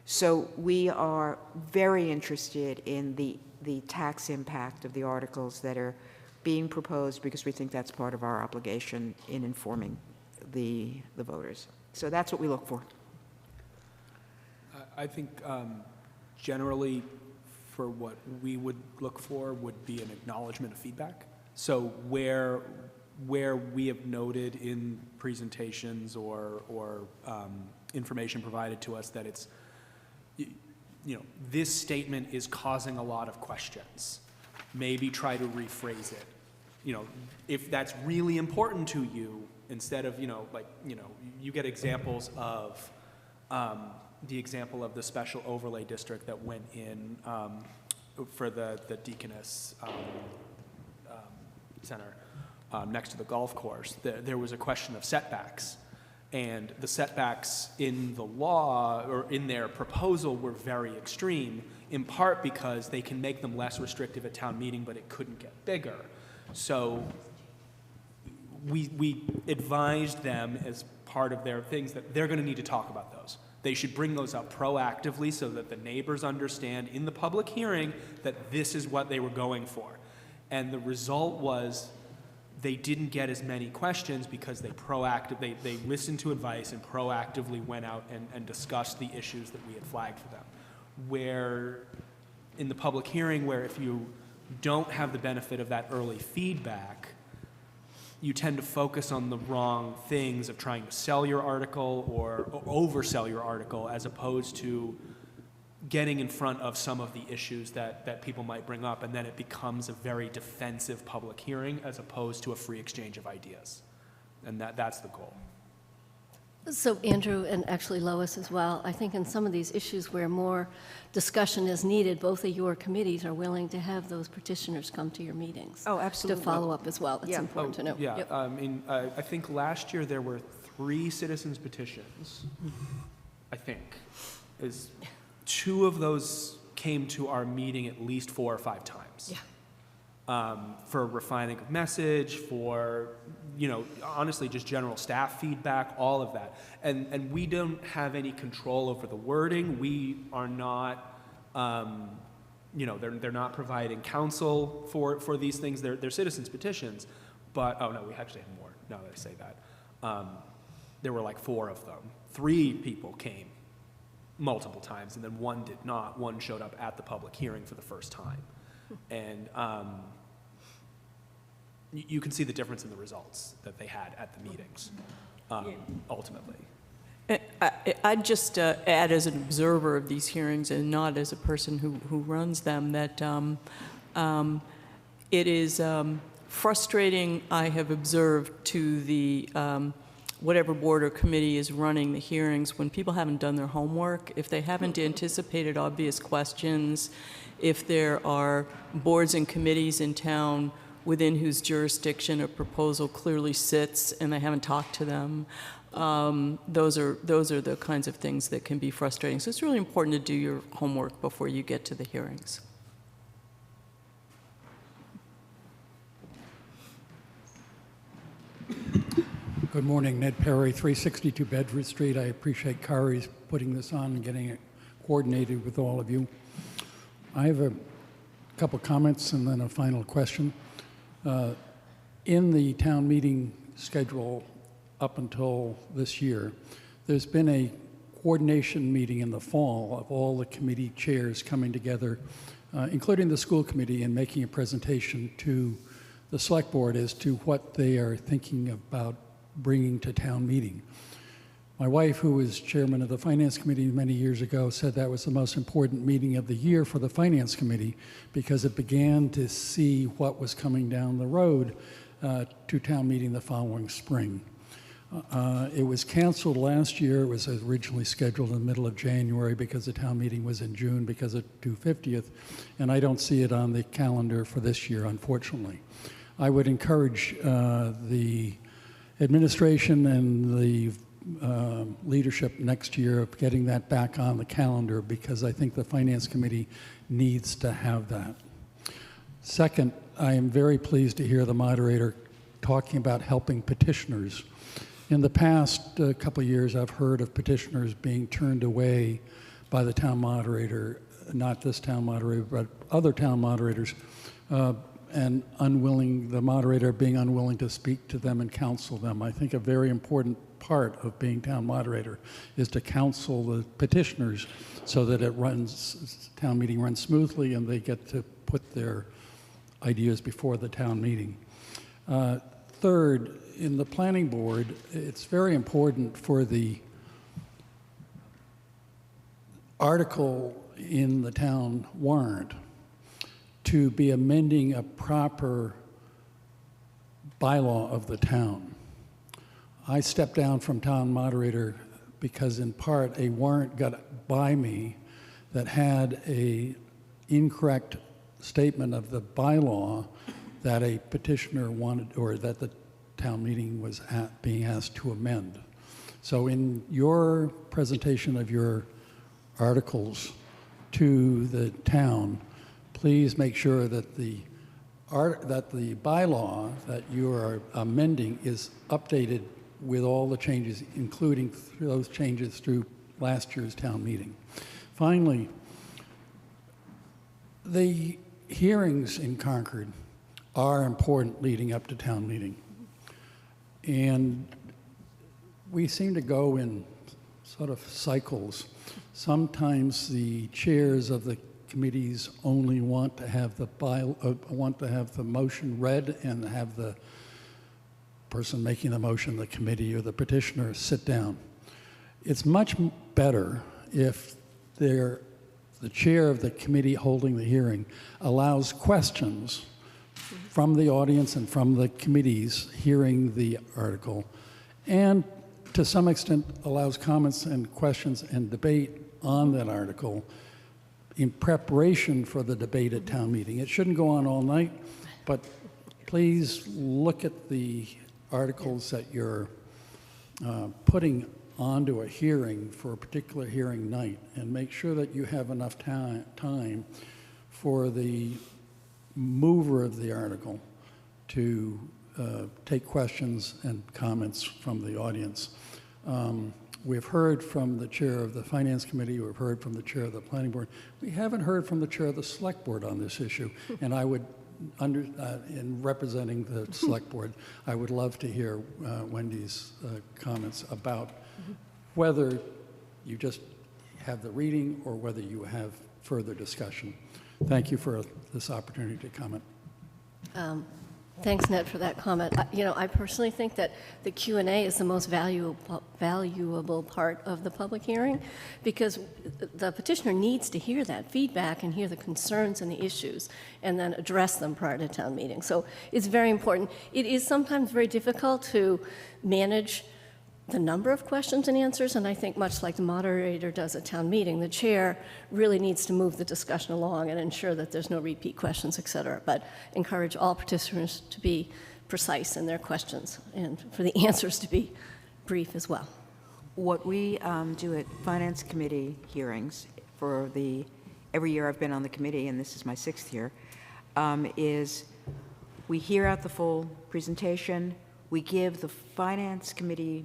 So we are very interested in the tax impact of the articles that are being proposed because we think that's part of our obligation in informing the voters. So that's what we look for. I think generally for what we would look for would be an acknowledgement of feedback. So where we have noted in presentations or information provided to us that it's, you know, this statement is causing a lot of questions, maybe try to rephrase it. You know, if that's really important to you, instead of, you get examples of the example of the special overlay district that went in for the Deaconess Center next to the golf course. There was a question of setbacks, and the setbacks in the law or in their proposal were very extreme, in part because they can make them less restrictive at town meeting, but it couldn't get bigger. So we advised them as part of their things that they're going to need to talk about those. They should bring those up proactively so that the neighbors understand in the public hearing that this is what they were going for. And the result was they didn't get as many questions because they listened to advice and proactively went out and discussed the issues that we had flagged for them. Where in the public hearing, where if you don't have the benefit of that early feedback, you tend to focus on the wrong things of trying to sell your article or oversell your article, as opposed to getting in front of some of the issues that people might bring up, and then it becomes a very defensive public hearing as opposed to a free exchange of ideas. And that's the goal. So Andrew, and actually Lois as well, I think in some of these issues where more discussion is needed, both of your committees are willing to have those petitioners come to your meetings. Oh, absolutely. To follow up as well. It's Yeah. important to know. Yeah, Yep. I mean, I think last year there were 3 citizens petitions, I think. Two of those came to our meeting at least 4 or 5 times. Yeah. For refining of message, for, honestly, just general staff feedback, all of that. And we don't have any control over the wording. We are not, they're not providing counsel for these things. They're citizens petitions. But, oh no, we actually had more, now that I say that. There were like 4 of them. 3 people came multiple times, and then 1 did not. 1 showed up at the public hearing for the first time. And you can see the difference in the results that they had at the meetings, ultimately. I'd just add, as an observer of these hearings and not as a person who runs them, that it is frustrating, I have observed, to the whatever board or committee is running the hearings when people haven't done their homework, if they haven't anticipated obvious questions, if there are boards and committees in town within whose jurisdiction a proposal clearly sits and they haven't talked to them. Those are the kinds of things that can be frustrating. So it's really important to do your homework before you get to the hearings. Good morning, Ned Perry, 362 Bedford Street. I appreciate Kari's putting this on and getting it coordinated with all of you. I have a couple comments and then a final question. In the town meeting schedule up until this year, there's been a coordination meeting in the fall of all the committee chairs coming together, including the school committee, and making a presentation to the select board as to what they are thinking about bringing to town meeting. My wife, who was chairman of the finance committee many years ago, said that was the most important meeting of the year for the finance committee because it began to see what was coming down the road to town meeting the following spring. It was canceled last year. It was originally scheduled in the middle of January because the town meeting was in June because of 250th, and I don't see it on the calendar for this year, unfortunately. I would encourage the administration and the leadership next year of getting that back on the calendar because I think the Finance Committee needs to have that. Second, I am very pleased to hear the moderator talking about helping petitioners. In the past couple of years, I've heard of petitioners being turned away by the town moderator, not this town moderator, but other town moderators, and the moderator being unwilling to speak to them and counsel them. I think a very important part of being town moderator is to counsel the petitioners so that town meeting runs smoothly and they get to put their ideas before the town meeting. Third, in the planning board, it's very important for the article in the town warrant to be amending a proper bylaw of the town. I stepped down from town moderator because in part a warrant got by me that had an incorrect statement of the bylaw that a petitioner wanted, or that the town meeting was being asked to amend. So in your presentation of your articles to the town, please make sure that the bylaw that you are amending is updated with all the changes, including those changes through last year's town meeting. Finally, the hearings in Concord are important leading up to town meeting. And we seem to go in sort of cycles. Sometimes the chairs of the committees only want to have the motion read and have the person making the motion, the committee or the petitioner, sit down. It's much better if the the chair of the committee holding the hearing allows questions from the audience and from the committees hearing the article, and to some extent allows comments and questions and debate on that article in preparation for the debate at town meeting. It shouldn't go on all night, but please look at the articles that you're putting onto a hearing for a particular hearing night, and make sure that you have enough time for the mover of the article to take questions and comments from the audience. We've heard from the chair of the Finance Committee, we've heard from the chair of the Planning Board. We haven't heard from the chair of the Select Board on this issue, and I would, in representing the Select Board, I would love to hear Wendy's comments about whether you just have the reading or whether you have further discussion. Thank you for this opportunity to comment. Thanks, Ned, for that comment. I personally think that the Q&A is the most valuable part of the public hearing, because the petitioner needs to hear that feedback and hear the concerns and the issues and then address them prior to town meeting. So it's very important. It is sometimes very difficult to manage the number of questions and answers, and I think much like the moderator does at town meeting, the chair really needs to move the discussion along and ensure that there's no repeat questions, et cetera, but encourage all participants to be precise in their questions and for the answers to be brief as well. What we do at Finance Committee hearings for every year I've been on the committee, and this is my 6th year, is we hear out the full presentation, we give the Finance Committee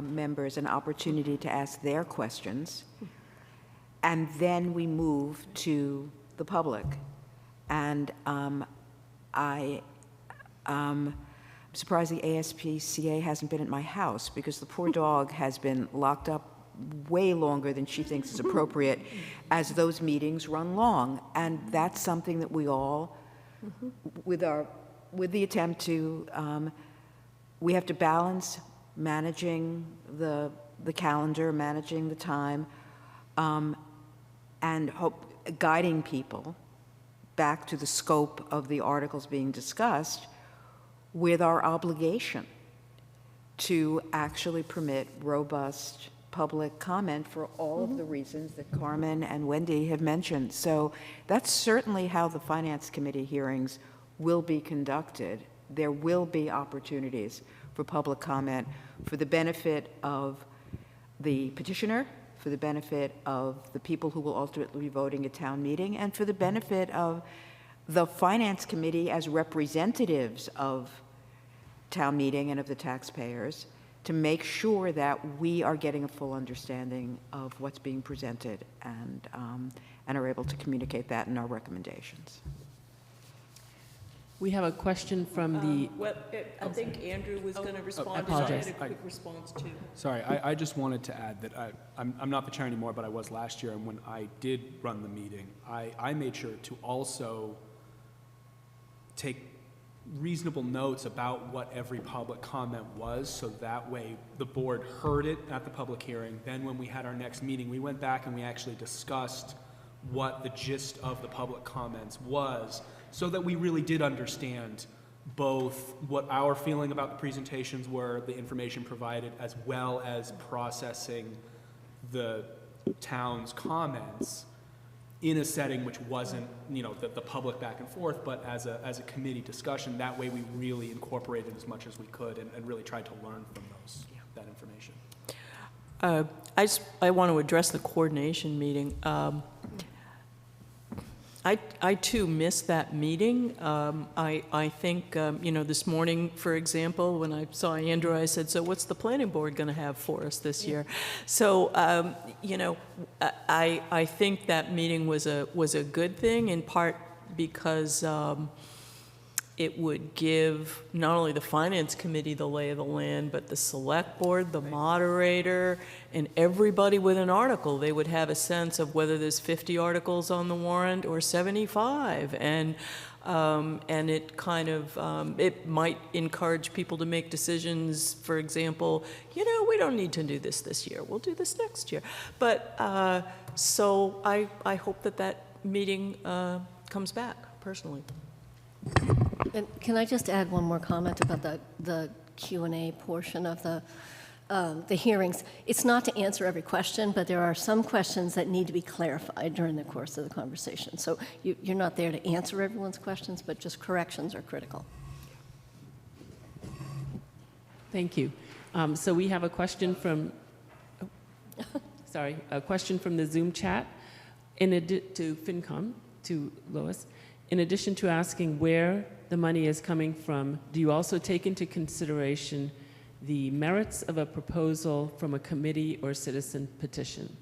members an opportunity to ask their questions, and then we move to the public. And I'm surprised the ASPCA hasn't been at my house, because the poor dog has been locked up way longer than she thinks is appropriate as those meetings run long. And that's something that we all, with the attempt to, we have to balance managing the calendar, managing the time, and guiding people back to the scope of the articles being discussed, with our obligation to actually permit robust public comment for all of the reasons that Carmen and Wendy have mentioned. So that's certainly how the Finance Committee hearings will be conducted. There will be opportunities for public comment for the benefit of the petitioner, for the benefit of the people who will ultimately be voting at town meeting, and for the benefit of the Finance Committee as representatives of town meeting and of the taxpayers, to make sure that we are getting a full understanding of what's being presented and are able to communicate that in our recommendations. We have a question from the... I think Andrew was going to respond. I apologize. I had a quick response, too. Sorry, I just wanted to add that I'm not the chair anymore, but I was last year, and when I did run the meeting, I made sure to also take reasonable notes about what every public comment was, so that way the board heard it at the public hearing. Then when we had our next meeting, we went back and we actually discussed what the gist of the public comments was, so that we really did understand both what our feeling about the presentations were, the information provided, as well as processing the town's comments in a setting which wasn't, the public back and forth, but as a committee discussion. That way we really incorporated as much as we could and really tried to learn from that information. I want to address the coordination meeting. I too missed that meeting. I think, this morning, for example, when I saw Andrew, I said, so what's the planning board going to have for us this year? So, I think that meeting was a good thing, in part because it would give not only the Finance Committee the lay of the land, but the Select Board, the moderator, and everybody with an article. They would have a sense of whether there's 50 articles on the warrant or 75. And it kind of, it might encourage people to make decisions, for example, we don't need to do this year, we'll do this next year. But, so I hope that meeting comes back, personally. And can I just add one more comment about the Q&A portion of the hearings? It's not to answer every question, but there are some questions that need to be clarified during the course of the conversation. So you're not there to answer everyone's questions, but just corrections are critical. Thank you. So we have a question from, a question from the Zoom chat to FinCom, to Lois. In addition to asking where the money is coming from, do you also take into consideration the merits of a proposal from a committee or citizen petition?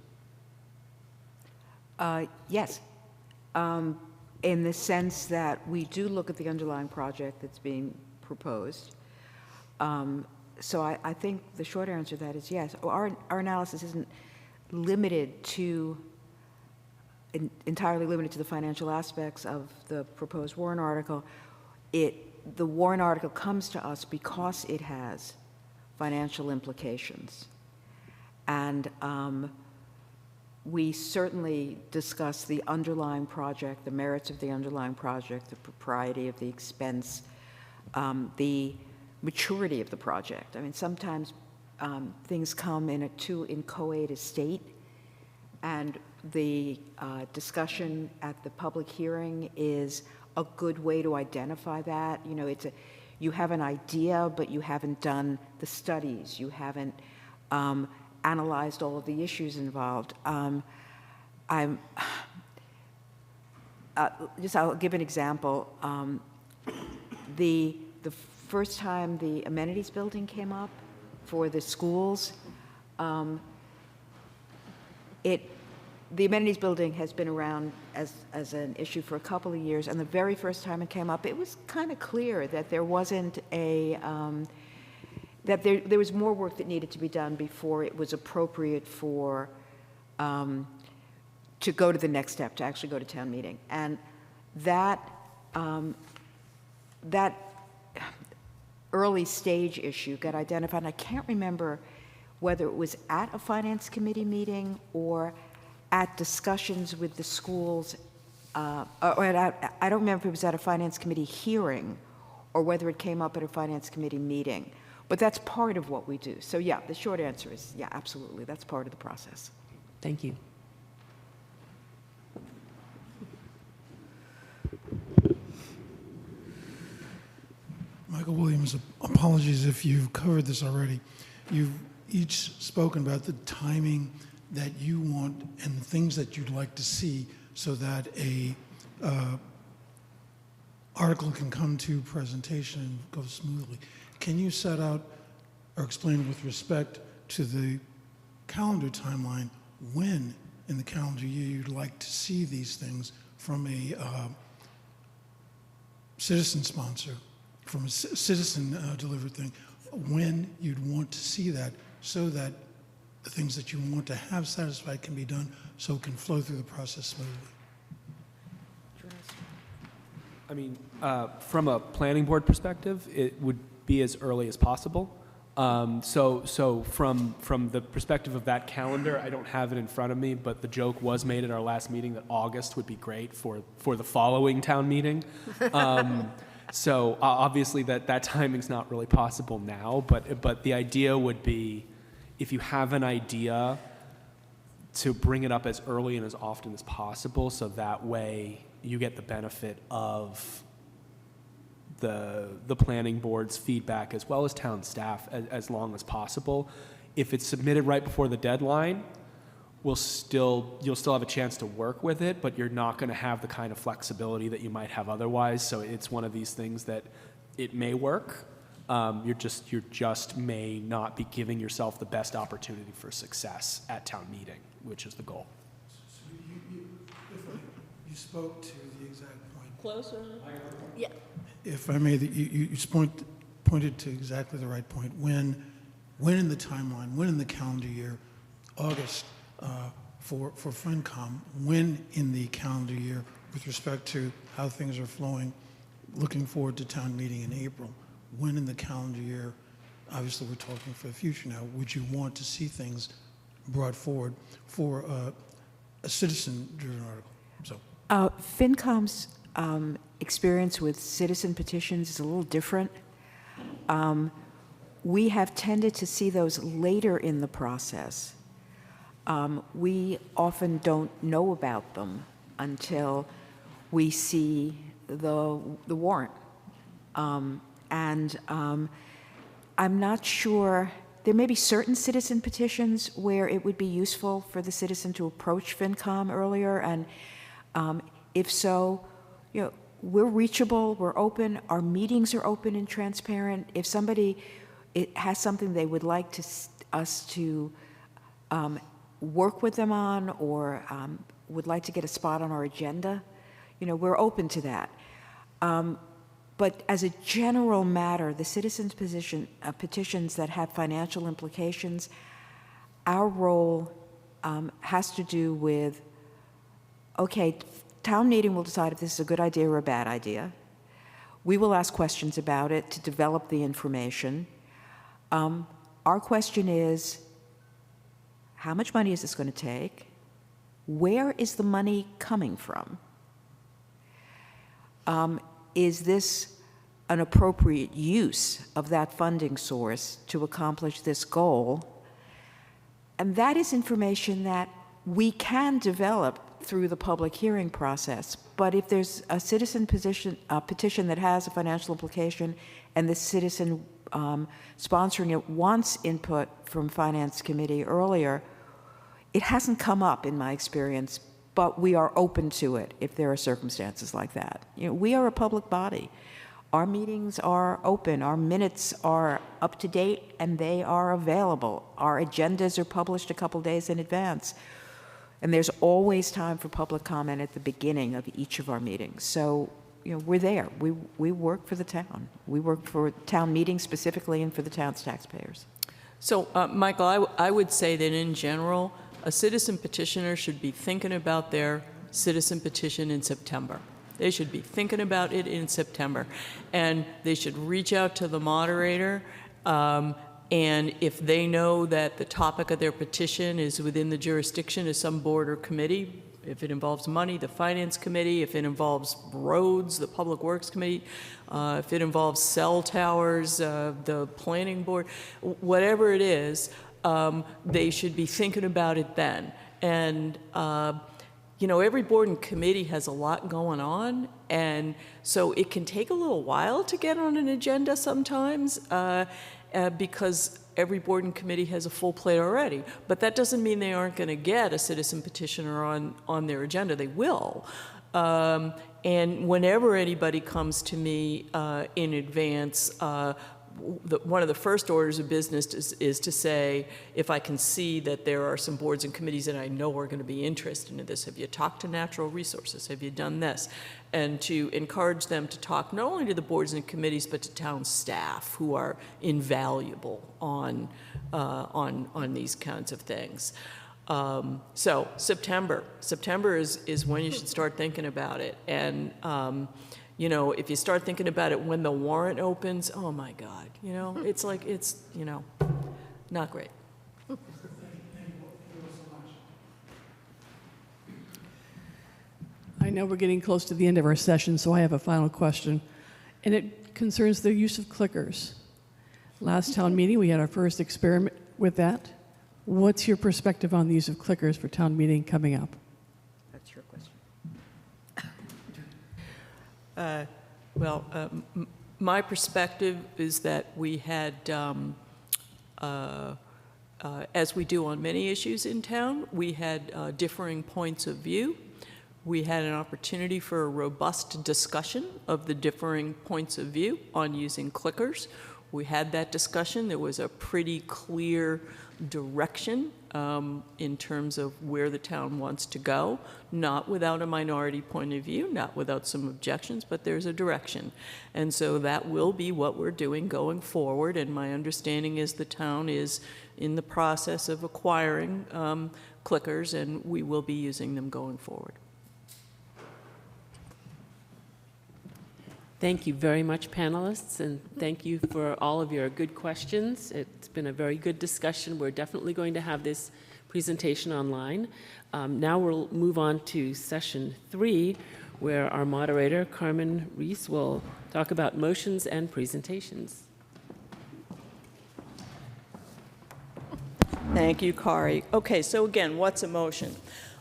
Yes, in the sense that we do look at the underlying project that's being proposed. So I think the short answer to that is yes. Our analysis isn't limited to entirely limited to the financial aspects of the proposed warrant article. The warrant article comes to us because it has financial implications. And we certainly discuss the underlying project, the merits of the underlying project, the propriety of the expense, the maturity of the project. I mean, sometimes things come in a too inchoate state, and the discussion at the public hearing is a good way to identify that. You have an idea, but you haven't done the studies. You haven't analyzed all of the issues involved. I'll give an example. The first time the amenities building came up for the schools, the amenities building has been around as an issue for a couple of years, and the very first time it came up, it was kind of clear that there wasn't that there was more work that needed to be done before it was appropriate for to go to the next step, to actually go to town meeting. And that early stage issue got identified, and I can't remember whether it was at a finance committee meeting or at discussions with the schools, I don't remember if it was at a finance committee hearing or whether it came up at a finance committee meeting. But that's part of what we do. So yeah, the short answer is yeah, absolutely. That's part of the process. Thank you. Michael Williams, apologies if you've covered this already. You've each spoken about the timing that you want and the things that you'd like to see so that a article can come to presentation and go smoothly. Can you set out or explain with respect to the calendar timeline when in the calendar year you'd like to see these things from a citizen sponsor, from a citizen delivered thing, when you'd want to see that so that the things that you want to have satisfied can be done so it can flow through the process smoothly? I mean, from a planning board perspective, it would be as early as possible. So from the perspective of that calendar, I don't have it in front of me, but the joke was made at our last meeting that August would be great for the following town meeting. So obviously that timing's not really possible now, but the idea would be, if you have an idea, to bring it up as early and as often as possible, so that way you get the benefit of the planning board's feedback as well as town staff as long as possible. If it's submitted right before the deadline, you'll still have a chance to work with it, but you're not going to have the kind of flexibility that you might have otherwise. So it's one of these things that it may work. You just may not be giving yourself the best opportunity for success at town meeting, which is the goal. So you spoke to the exact point. Closer? Yeah. if I may, you pointed to exactly the right point. When in the timeline, when in the calendar year, August for FinCom, when in the calendar year with respect to how things are flowing, looking forward to town meeting in April, when in the calendar year, obviously we're talking for the future now, would you want to see things brought forward for a citizen-driven article? So, FinCom's experience with citizen petitions is a little different. We have tended to see those later in the process. We often don't know about them until we see the warrant. I'm not sure, there may be certain citizen petitions where it would be useful for the citizen to approach FinCom earlier, and if so, we're reachable, we're open, our meetings are open and transparent. If somebody has something they would like us to work with them on, or would like to get a spot on our agenda, we're open to that. But as a general matter, the citizens' petitions that have financial implications, our role has to do with, okay, town meeting will decide if this is a good idea or a bad idea. We will ask questions about it to develop the information. Our question is, how much money is this going to take? Where is the money coming from? Is this an appropriate use of that funding source to accomplish this goal? And that is information that we can develop through the public hearing process. But if there's a citizen petition that has a financial implication, and the citizen sponsoring it wants input from Finance Committee earlier, it hasn't come up in my experience, but we are open to it if there are circumstances like that. We are a public body. Our meetings are open, our minutes are up to date, and they are available. Our agendas are published a couple days in advance. And there's always time for public comment at the beginning of each of our meetings. So, we're there. We work for the town. We work for town meetings specifically and for the town's taxpayers. So, Michael, I would say that in general, a citizen petitioner should be thinking about their citizen petition in September. They should be thinking about it in September. And they should reach out to the moderator, and if they know that the topic of their petition is within the jurisdiction of some board or committee, if it involves money, the Finance Committee, if it involves roads, the Public Works Committee, if it involves cell towers, the Planning Board, whatever it is, they should be thinking about it then. And every board and committee has a lot going on, and so it can take a little while to get on an agenda sometimes, because every board and committee has a full plate already. But that doesn't mean they aren't going to get a citizen petitioner on their agenda. They will. And whenever anybody comes to me in advance, one of the first orders of business is to say, if I can see that there are some boards and committees that I know are going to be interested in this, have you talked to Natural Resources? Have you done this? And to encourage them to talk not only to the boards and committees, but to town staff who are invaluable on these kinds of things. So September is when you should start thinking about it. And if you start thinking about it when the warrant opens, oh my God, it's like, it's, not great. I know we're getting close to the end of our session, so I have a final question, and it concerns the use of clickers. Last town meeting, we had our first experiment with that. What's your perspective on the use of clickers for town meeting coming up? That's your question. My perspective is that we had, as we do on many issues in town, we had differing points of view. We had an opportunity for a robust discussion of the differing points of view on using clickers. We had that discussion. There was a pretty clear direction in terms of where the town wants to go, not without a minority point of view, not without some objections, but there's a direction. And so that will be what we're doing going forward, and my understanding is the town is in the process of acquiring clickers, and we will be using them going forward. Thank you very much, panelists, and thank you for all of your good questions. It's been a very good discussion. We're definitely going to have this presentation online. Now we'll move on to session 3, where our moderator, Carmen Reese, will talk about motions and presentations. Thank you, Kari. Okay, so again, what's a motion?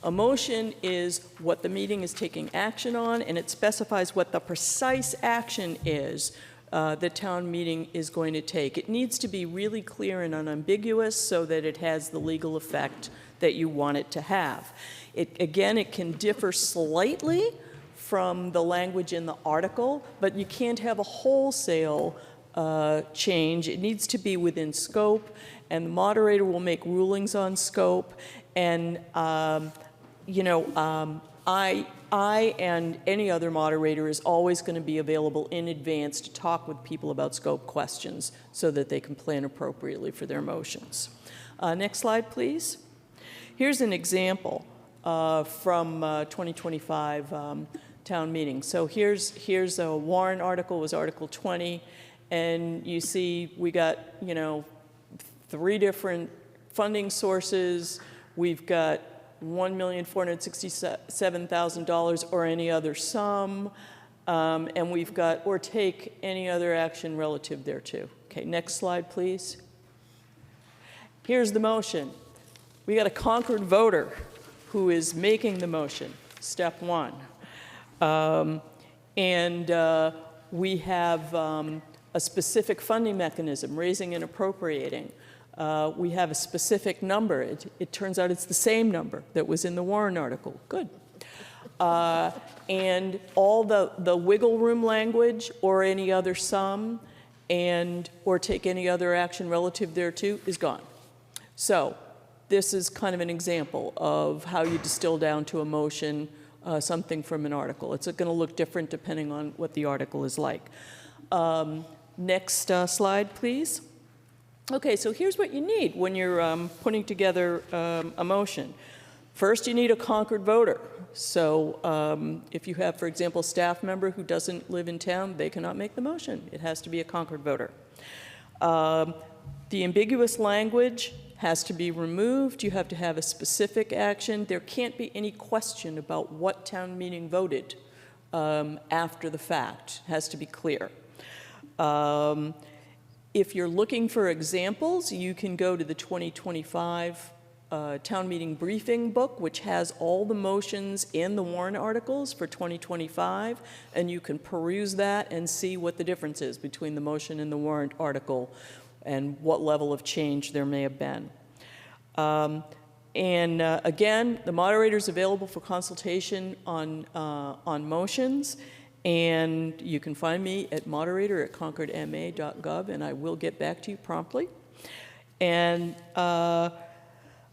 A motion is what the meeting is taking action on, and it specifies what the precise action is the town meeting is going to take. It needs to be really clear and unambiguous so that it has the legal effect that you want it to have. Again, it can differ slightly from the language in the article, but you can't have a wholesale change. It needs to be within scope, and the moderator will make rulings on scope. And I and any other moderator is always going to be available in advance to talk with people about scope questions so that they can plan appropriately for their motions. Next slide, please. Here's an example from 2025 town meeting. So here's a warrant article, was Article 20, and you see we got 3 different funding sources. We've got $1,467,000 or any other sum, and we've got or take any other action relative thereto. Okay, next slide, please. Here's the motion. We got a Concord voter who is making the motion, step 1. We have a specific funding mechanism, raising and appropriating. We have a specific number. It turns out it's the same number that was in the Warren article. Good. And all the wiggle room language or any other sum or take any other action relative thereto is gone. So this is kind of an example of how you distill down to a motion something from an article. It's going to look different depending on what the article is like. Next slide, please. Okay, so here's what you need when you're putting together a motion. First, you need a Concord voter. So if you have, for example, a staff member who doesn't live in town, they cannot make the motion. It has to be a Concord voter. The ambiguous language has to be removed. You have to have a specific action. There can't be any question about what town meeting voted after the fact. It has to be clear. If you're looking for examples, you can go to the 2025 town meeting briefing book, which has all the motions in the warrant articles for 2025, and you can peruse that and see what the difference is between the motion and the warrant article and what level of change there may have been. Again, the moderator is available for consultation on motions. And you can find me at moderator@concordma.gov, and I will get back to you promptly. And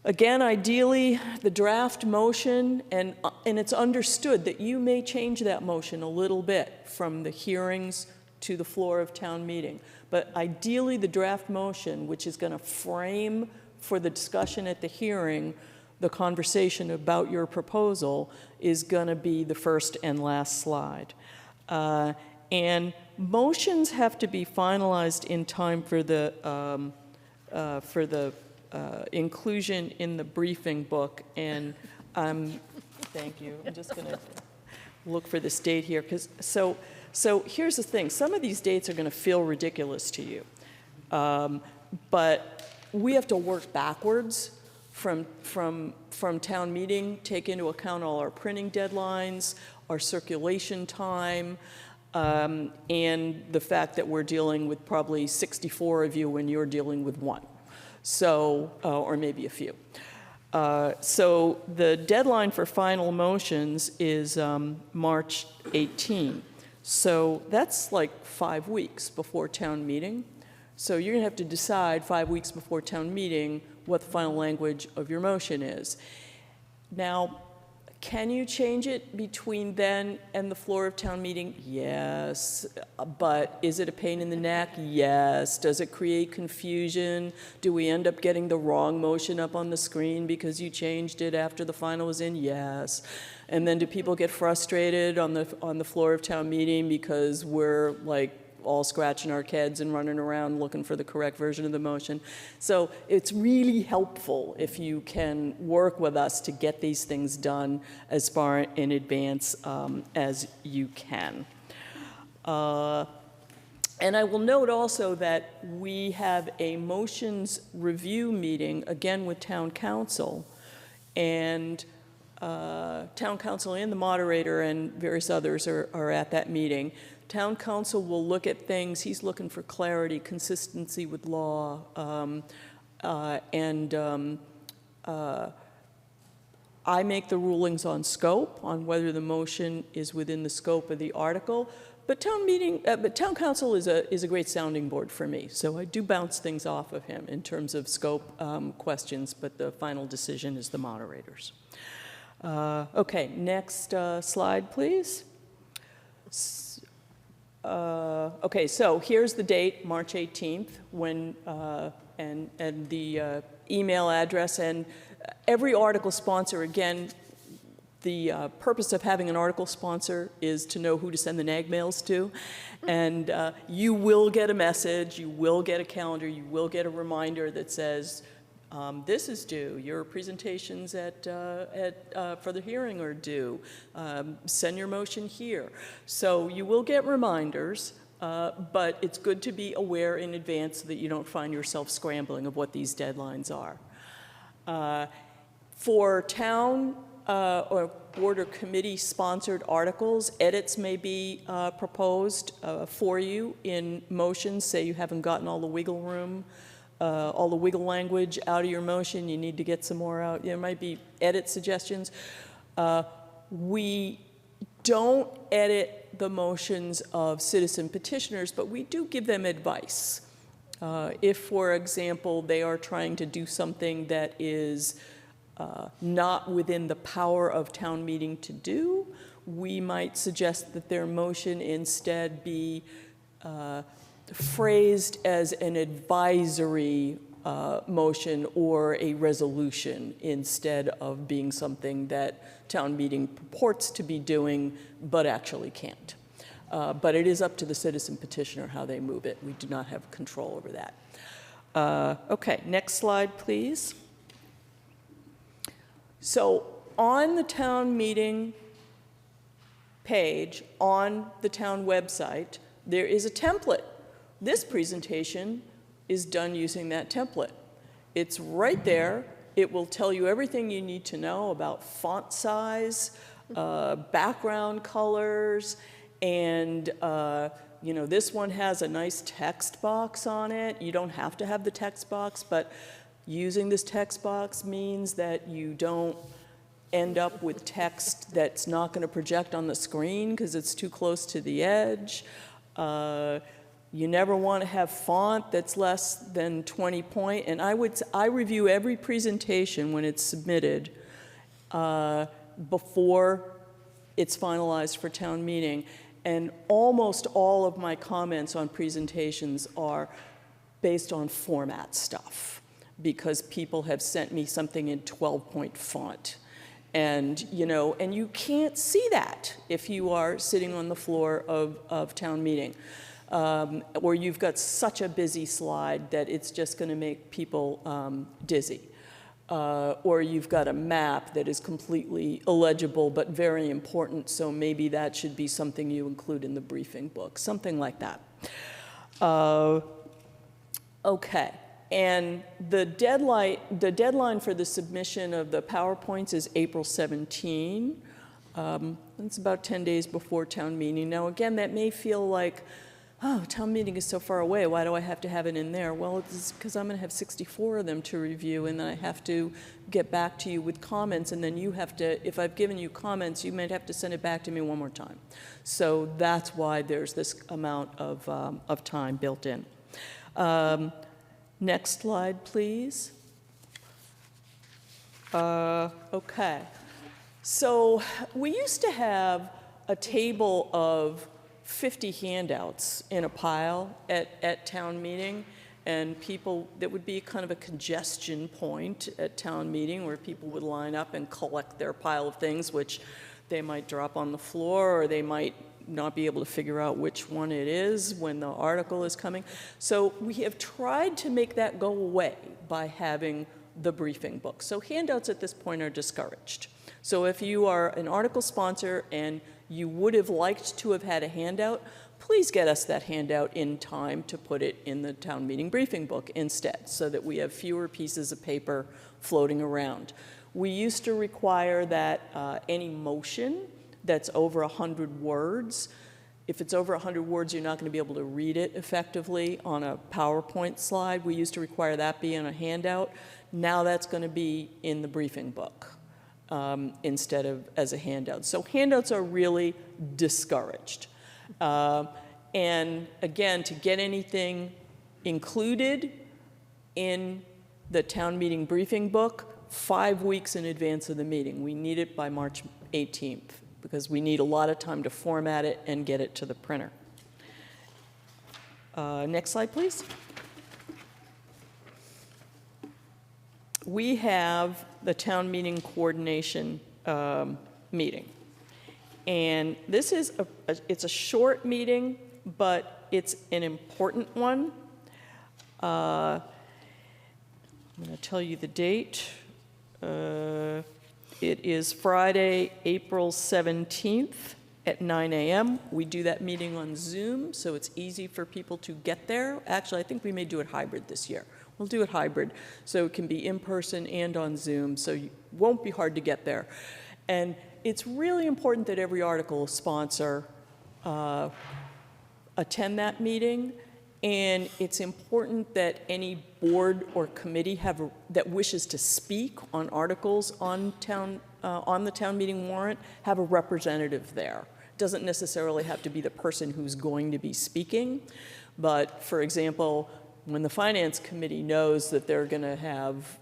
again, ideally, the draft motion, and it's understood that you may change that motion a little bit from the hearings to the floor of town meeting. But ideally, the draft motion, which is going to frame for the discussion at the hearing the conversation about your proposal, is going to be the first and last slide. And motions have to be finalized in time for the inclusion in the briefing book. And thank you. I'm just going to look for this date here, because so here's the thing. Some of these dates are going to feel ridiculous to you, but we have to work backwards from town meeting, take into account all our printing deadlines, our circulation time, and the fact that we're dealing with probably 64 of you when you're dealing with 1, so or maybe a few. So the deadline for final motions is March 18. So that's like 5 weeks before town meeting. So you're going to have to decide 5 weeks before town meeting what the final language of your motion is. Now, can you change it between then and the floor of town meeting? Yes. But is it a pain in the neck? Yes. Does it create confusion? Do we end up getting the wrong motion up on the screen because you changed it after the final was in? Yes. And then do people get frustrated on the floor of town meeting because we're like all scratching our heads and running around looking for the correct version of the motion? So it's really helpful if you can work with us to get these things done as far in advance as you can. And I will note also that we have a motions review meeting, again with town council, and town council and the moderator and various others are at that meeting. Town council will look at things. He's looking for clarity, consistency with law, I make the rulings on scope, on whether the motion is within the scope of the article. But town council is a great sounding board for me, so I do bounce things off of him in terms of scope questions, but the final decision is the moderator's. Okay, next slide, please. Okay, so here's the date, March 18th, when and the email address, and every article sponsor, again, the purpose of having an article sponsor is to know who to send the nag mails to. And you will get a message, you will get a calendar, you will get a reminder that says, this is due, your presentations for the hearing are due, send your motion here. So you will get reminders, but it's good to be aware in advance so that you don't find yourself scrambling of what these deadlines are. For town or board or committee sponsored articles, edits may be proposed for you in motions. Say you haven't gotten all the wiggle room, all the wiggle language out of your motion, you need to get some more out. There might be edit suggestions. We don't edit the motions of citizen petitioners, but we do give them advice. If, for example, they are trying to do something that is not within the power of town meeting to do, we might suggest that their motion instead be phrased as an advisory motion or a resolution instead of being something that town meeting purports to be doing but actually can't. But it is up to the citizen petitioner how they move it. We do not have control over that. Okay, next slide, please. So on the town meeting page, on the town website, there is a template. This presentation is done using that template. It's right there. It will tell you everything you need to know about font size, background colors, and you know, this one has a nice text box on it. You don't have to have the text box, but using this text box means that you don't end up with text that's not going to project on the screen because it's too close to the edge. You never want to have font that's less than 20 point. And I review every presentation when it's submitted before it's finalized for town meeting. And almost all of my comments on presentations are based on format stuff, because people have sent me something in 12-point font. And, you know, and you can't see that if you are sitting on the floor of town meeting. Or you've got such a busy slide that it's just going to make people dizzy. Or you've got a map that is completely illegible but very important, so maybe that should be something you include in the briefing book, something like that. Okay. And the deadline for the submission of the PowerPoints is April 17. It's about 10 days before town meeting. Now, again, that may feel like, oh, town meeting is so far away. Why do I have to have it in there? Well, it's because I'm going to have 64 of them to review, and then I have to get back to you with comments, and then you have to, if I've given you comments, you might have to send it back to me one more time. So that's why there's this amount of time built in. Next slide, please. Okay. So we used to have a table of 50 handouts in a pile at town meeting, and people, that would be kind of a congestion point at town meeting where people would line up and collect their pile of things, which they might drop on the floor, or they might not be able to figure out which one it is when the article is coming. So we have tried to make that go away by having the briefing book. So handouts at this point are discouraged. So if you are an article sponsor and you would have liked to have had a handout, please get us that handout in time to put it in the town meeting briefing book instead, so that we have fewer pieces of paper floating around. We used to require that any motion that's over 100 words, if it's over 100 words, you're not going to be able to read it effectively on a PowerPoint slide. We used to require that be in a handout. Now that's going to be in the briefing book instead of as a handout. So handouts are really discouraged. And again, to get anything included in the town meeting briefing book, 5 weeks in advance of the meeting. We need it by March 18th because we need a lot of time to format it and get it to the printer. Next slide, please. We have the town meeting coordination meeting. And this is it's a short meeting, but it's an important one. I'm going to tell you the date. It is Friday, April 17th at 9 a.m. We do that meeting on Zoom, so it's easy for people to get there. Actually, I think we may do it hybrid this year. We'll do it hybrid, so it can be in person and on Zoom, so it won't be hard to get there. And it's really important that every article sponsor attend that meeting, and it's important that any board or committee that wishes to speak on articles on the town meeting warrant have a representative there. It doesn't necessarily have to be the person who's going to be speaking, but for example, when the finance committee knows that they're going to have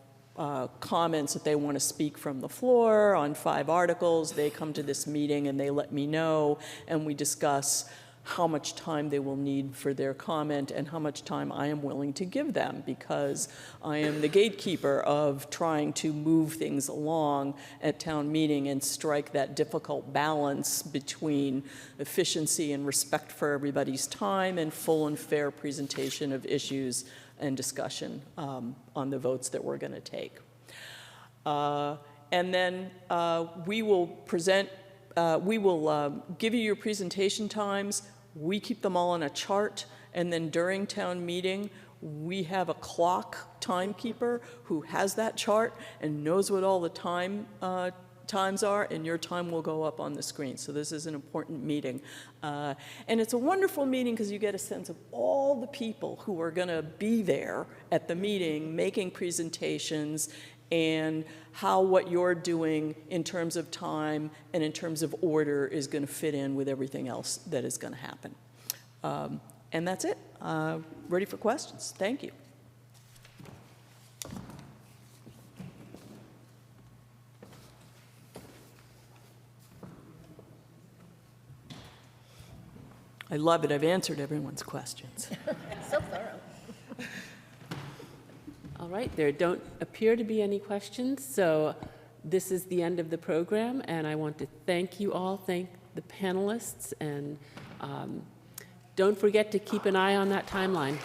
comments that they want to speak from the floor on 5 articles, they come to this meeting and they let me know, and we discuss how much time they will need for their comment and how much time I am willing to give them, because I am the gatekeeper of trying to move things along at town meeting and strike that difficult balance between efficiency and respect for everybody's time and full and fair presentation of issues and discussion on the votes that we're going to take. And then we will present, we will give you your presentation times. We keep them all on a chart, and then during town meeting, we have a clock timekeeper who has that chart and knows what all the times are, and your time will go up on the screen. So this is an important meeting. And it's a wonderful meeting because you get a sense of all the people who are going to be there at the meeting making presentations, and how what you're doing in terms of time and in terms of order is going to fit in with everything else that is going to happen. And that's it. Ready for questions? Thank you. I love it. I've answered everyone's questions. So thorough. All right, there don't appear to be any questions, so this is the end of the program, and I want to thank you all, thank the panelists, and don't forget to keep an eye on that timeline.